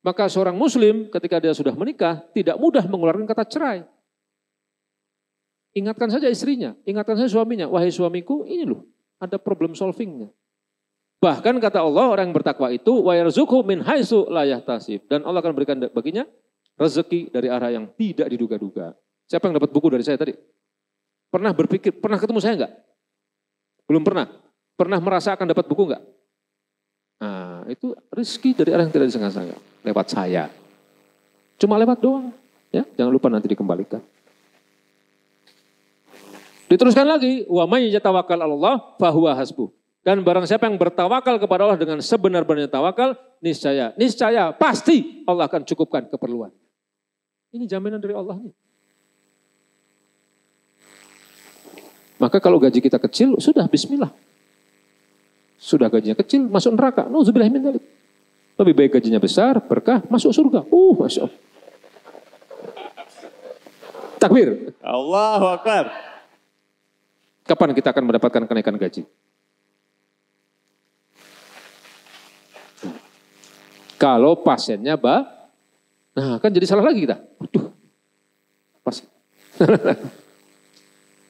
Maka seorang muslim ketika dia sudah menikah tidak mudah mengeluarkan kata cerai. Ingatkan saja istrinya, ingatkan saja suaminya, wahai suamiku ini loh ada problem solvingnya. Bahkan kata Allah orang yang bertakwa itu wa yarzuqhu min haitsu la yahtasib, dan Allah akan berikan baginya rezeki dari arah yang tidak diduga-duga. Siapa yang dapat buku dari saya tadi? Pernah berpikir, pernah ketemu saya enggak? Belum pernah. Pernah merasa akan dapat buku enggak? Nah, itu rezeki dari arah yang tidak disangka-sangka. Lewat saya. Cuma lewat doang. Ya, jangan lupa nanti dikembalikan. Diteruskan lagi, wa may yatawakkal 'alallah fahuwa hasbuh. Dan barang siapa yang bertawakal kepada Allah dengan sebenar-benarnya tawakal, niscaya pasti Allah akan cukupkan keperluan. Ini jaminan dari Allah nih. Maka kalau gaji kita kecil, sudah bismillah. Sudah gajinya kecil, masuk neraka. Nauzubillah min dzalik. Lebih baik gajinya besar, berkah, masuk surga. Masya Allah. Takbir. Allahu Akbar. Kapan kita akan mendapatkan kenaikan gaji? Kalau pasiennya nah kan jadi salah lagi kita. Waduh, pas.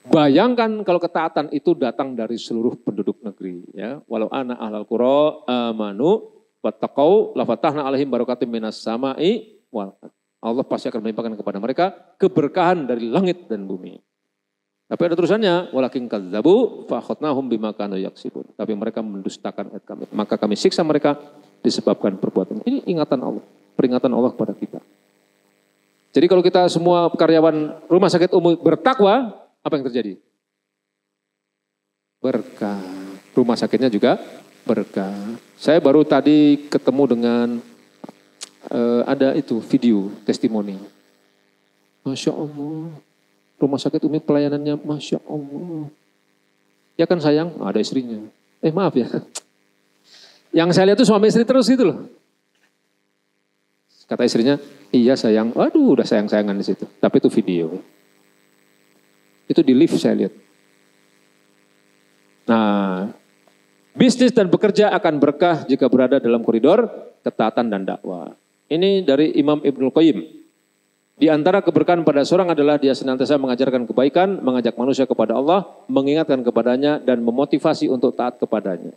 Bayangkan kalau ketaatan itu datang dari seluruh penduduk negeri. Ya, walau ana ahlal qura amanu wattaqau lafatahna alaihim barakatim minas sama'i wal ardh. Allah pasti akan melimpahkan kepada mereka keberkahan dari langit dan bumi. Tapi ada terusannya, walakin kadzabu fa akhadnahum bima kanu yaksibun. Tapi mereka mendustakan ayat kami, maka kami siksa mereka disebabkan perbuatan. Ini ingatan Allah, peringatan Allah kepada kita. Jadi kalau kita semua karyawan rumah sakit umum bertakwa, apa yang terjadi? Berkah. Rumah sakitnya juga berkah. Saya baru tadi ketemu dengan ada itu video testimoni. Masya Allah. Rumah sakit Umi pelayanannya Masya Allah. Ya kan sayang, ada istrinya. Maaf ya. Yang saya lihat tuh suami istri terus gitu loh. Kata istrinya, iya sayang. Waduh udah sayang-sayangan di situ. Tapi itu video. Itu di lift saya lihat. Nah, bisnis dan bekerja akan berkah jika berada dalam koridor ketaatan dan dakwah. Ini dari Imam Ibnul Qayyim. Di antara keberkahan pada seorang adalah dia senantiasa mengajarkan kebaikan, mengajak manusia kepada Allah, mengingatkan kepadanya, dan memotivasi untuk taat kepadanya.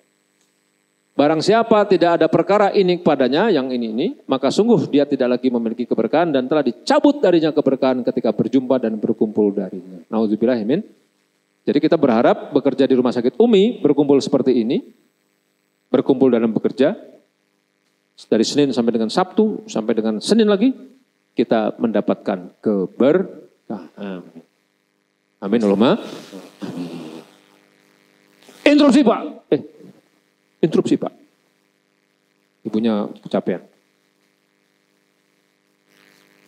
Barang siapa tidak ada perkara ini kepadanya, yang ini, maka sungguh dia tidak lagi memiliki keberkahan dan telah dicabut darinya keberkahan ketika berjumpa dan berkumpul darinya. Nauzubillah min. Jadi kita berharap bekerja di rumah sakit Umi, berkumpul seperti ini, berkumpul dalam bekerja, dari Senin sampai dengan Sabtu, sampai dengan Senin lagi, kita mendapatkan keberkahan. Amin Allahumma. Interupsi Pak. Interupsi Pak. Ibunya kecapean.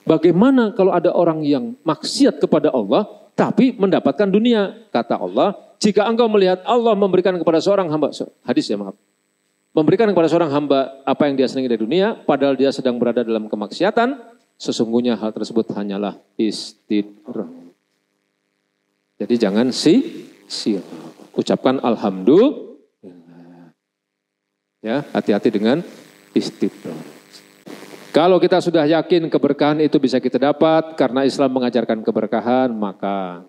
Bagaimana kalau ada orang yang maksiat kepada Allah, tapi mendapatkan dunia? Kata Allah, jika engkau melihat Allah memberikan kepada seorang hamba, hadis ya maaf, memberikan kepada seorang hamba apa yang dia senangi dari dunia, padahal dia sedang berada dalam kemaksiatan, sesungguhnya hal tersebut hanyalah istidraj. Jadi jangan sia-sia. Ucapkan alhamdulillah. Ya, hati-hati dengan istidraj. Kalau kita sudah yakin keberkahan itu bisa kita dapat karena Islam mengajarkan keberkahan, maka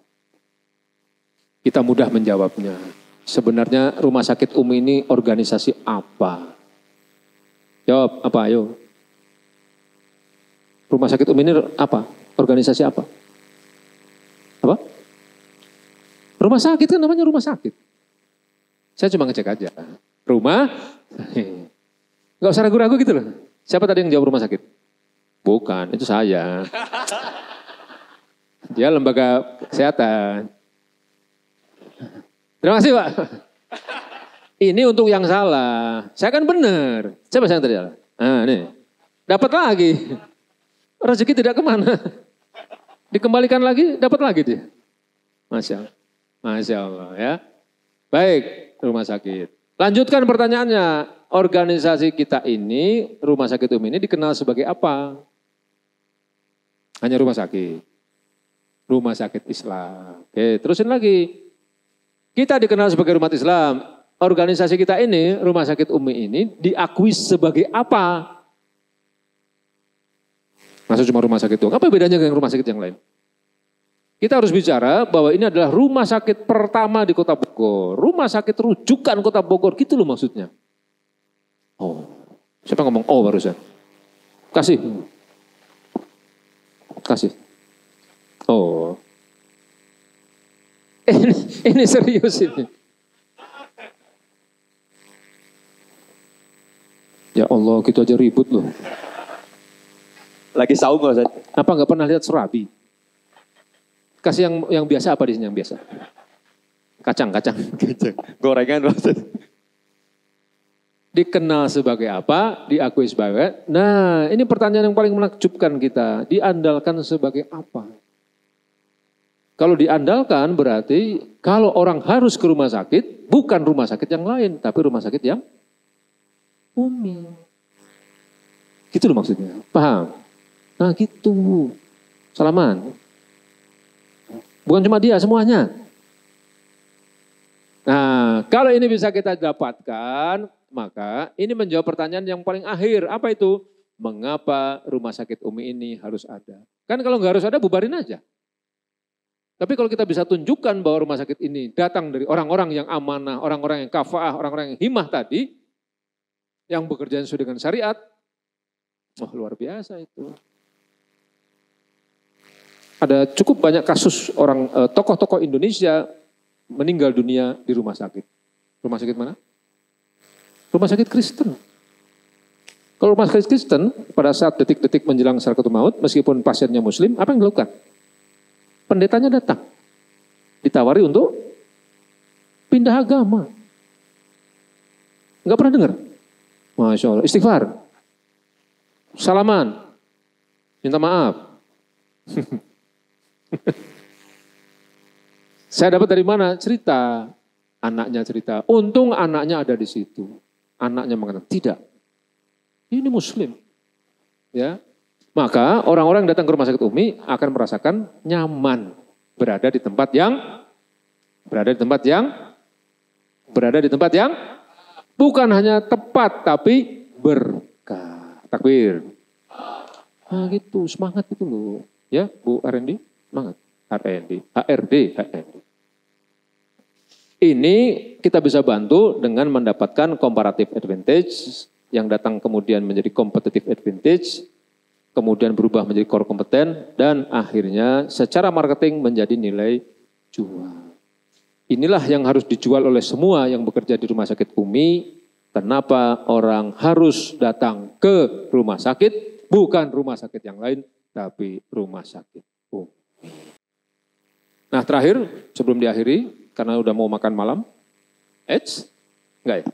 kita mudah menjawabnya. Sebenarnya rumah sakit Umi ini organisasi apa? Jawab, apa ayo? Rumah sakit Umi ini apa? Organisasi apa? Apa? Rumah sakit kan namanya rumah sakit. Saya cuma ngecek aja. Rumah, nggak usah ragu-ragu gitu loh. Siapa tadi yang jawab rumah sakit? Bukan, itu saya. Dia lembaga kesehatan. Terima kasih Pak. Ini untuk yang salah. Saya kan benar. Siapa yang tadi salah? Nah nih, dapat lagi. Rezeki tidak kemana. Dikembalikan lagi, dapat lagi dia. Masya Allah ya. Baik, rumah sakit. Lanjutkan pertanyaannya. Organisasi kita ini, rumah sakit Umi ini dikenal sebagai apa? Hanya rumah sakit. Rumah sakit Islam. Oke, terusin lagi. Kita dikenal sebagai umat Islam. Organisasi kita ini, rumah sakit Umi ini diakui sebagai apa? Masa cuma rumah sakit doang? Apa bedanya dengan rumah sakit yang lain? Kita harus bicara bahwa ini adalah rumah sakit pertama di Kota Bogor. Rumah sakit rujukan Kota Bogor, gitu loh maksudnya. Oh, siapa ngomong oh barusan? Kasih. Oh. Ini serius ini. Ya Allah, gitu aja ribut loh. Lagi saum Pak Ustaz. Apa nggak pernah lihat surabi? Kasih yang biasa apa di sini yang biasa? Kacang. Gorengan Pak Ustaz. Dikenal sebagai apa? Diakui sebagai. Nah, ini pertanyaan yang paling menakjubkan kita. Diandalkan sebagai apa? Kalau diandalkan berarti Kalau orang harus ke rumah sakit, bukan rumah sakit yang lain, tapi rumah sakit yang Umi. Gitu loh maksudnya. Paham? Nah gitu. Salaman. Bukan cuma dia, semuanya. Nah, kalau ini bisa kita dapatkan, maka ini menjawab pertanyaan yang paling akhir. Apa itu? Mengapa rumah sakit Umi ini harus ada? Kan kalau nggak harus ada, bubarin aja. Tapi kalau kita bisa tunjukkan bahwa rumah sakit ini datang dari orang-orang yang amanah, orang-orang yang kafaah, orang-orang yang himah tadi, yang bekerja sesuai dengan syariat, wah luar biasa itu. Ada cukup banyak kasus orang tokoh-tokoh Indonesia meninggal dunia di rumah sakit. Rumah sakit mana? Rumah sakit Kristen. Kalau rumah sakit Kristen, pada saat detik-detik menjelang sakaratul maut, meskipun pasiennya Muslim, apa yang dilakukan? Pendetanya datang, ditawari untuk pindah agama. Enggak pernah dengar? Masya Allah, istighfar, salaman, minta maaf. Saya dapat dari mana? Cerita, anaknya cerita. Untung anaknya ada di situ. Anaknya mengatakan, tidak, ini Muslim. Ya, maka orang-orang yang datang ke rumah sakit Umi akan merasakan nyaman berada di tempat yang bukan hanya tepat tapi berkah. Takbir. Nah gitu, semangat itu loh. Ya, Bu R&D, semangat. HRD. Ini kita bisa bantu dengan mendapatkan comparative advantage yang datang kemudian menjadi competitive advantage, kemudian berubah menjadi core kompeten, dan akhirnya secara marketing menjadi nilai jual. Inilah yang harus dijual oleh semua yang bekerja di rumah sakit Umi. Kenapa orang harus datang ke rumah sakit, bukan rumah sakit yang lain, tapi rumah sakit Umi. Nah terakhir, sebelum diakhiri, karena udah mau makan malam, enggak ya?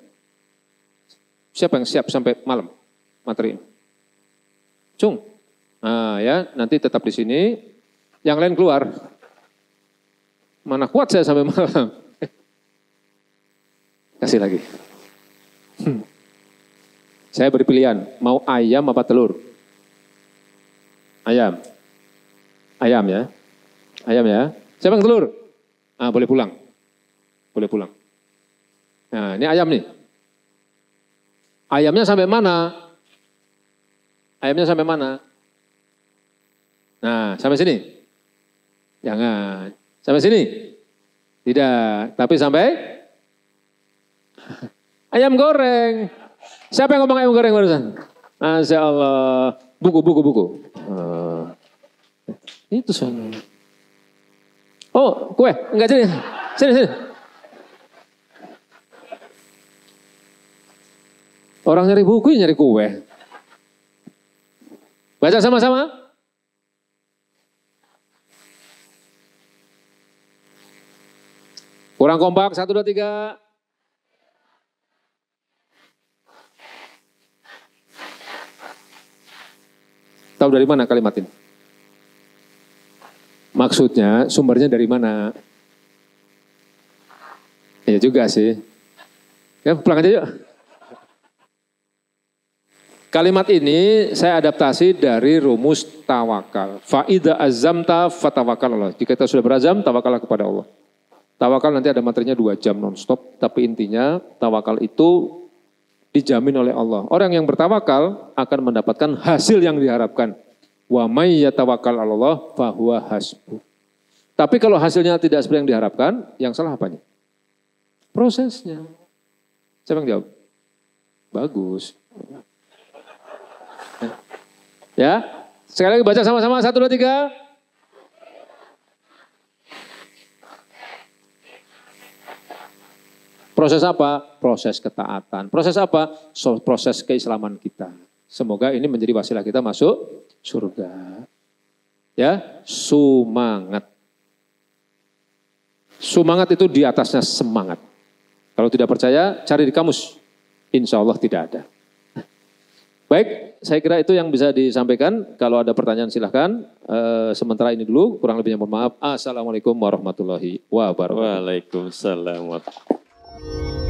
Siapa yang siap sampai malam materi ini? Cung. Nah ya, nanti tetap di sini. Yang lain keluar. Mana kuat saya sampai malam. Kasih lagi. Saya beri pilihan, mau ayam apa telur? Ayam. Ayam ya. Ayam ya. Siapa yang telur? Ah, boleh pulang. Boleh pulang. Nah, ini ayam nih. Ayamnya sampai mana? Ayamnya sampai mana? Nah, sampai sini? Jangan. Sampai sini? Tidak. Tapi sampai? Ayam goreng. Siapa yang ngomong ayam goreng barusan? Masya Allah. Buku. Itu sana. Oh, kue. Enggak jadi. Sini. Orang nyari buku, nyari kue. Baca sama-sama. Kurang kompak, 1, 2, 3. Tahu dari mana kalimat ini? Maksudnya, sumbernya dari mana? Ya juga sih. Ya pulang aja yuk. Kalimat ini saya adaptasi dari rumus tawakal. Fa'idha azamta fatawakal Allah. Jika kita sudah berazam, tawakallah kepada Allah. Tawakal nanti ada materinya 2 jam non-stop. Tapi intinya tawakal itu dijamin oleh Allah. Orang yang bertawakal akan mendapatkan hasil yang diharapkan. Wa may yatawakkal 'alallah fahuwa hasbuh. Tapi kalau hasilnya tidak seperti yang diharapkan, yang salah apanya? Prosesnya. Siapa yang jawab? Bagus. Ya, sekali lagi baca sama-sama 1, 2, 3. Proses apa? Proses ketaatan. Proses apa? Proses keislaman kita. Semoga ini menjadi wasilah kita masuk surga. Ya, semangat. Semangat itu di atasnya semangat. Kalau tidak percaya, cari di kamus. Insya Allah tidak ada. Baik, saya kira itu yang bisa disampaikan. Kalau ada pertanyaan silahkan. Sementara ini dulu, kurang lebihnya mohon maaf. Assalamualaikum warahmatullahi wabarakatuh. Waalaikumsalam warahmatullahi wabarakatuh.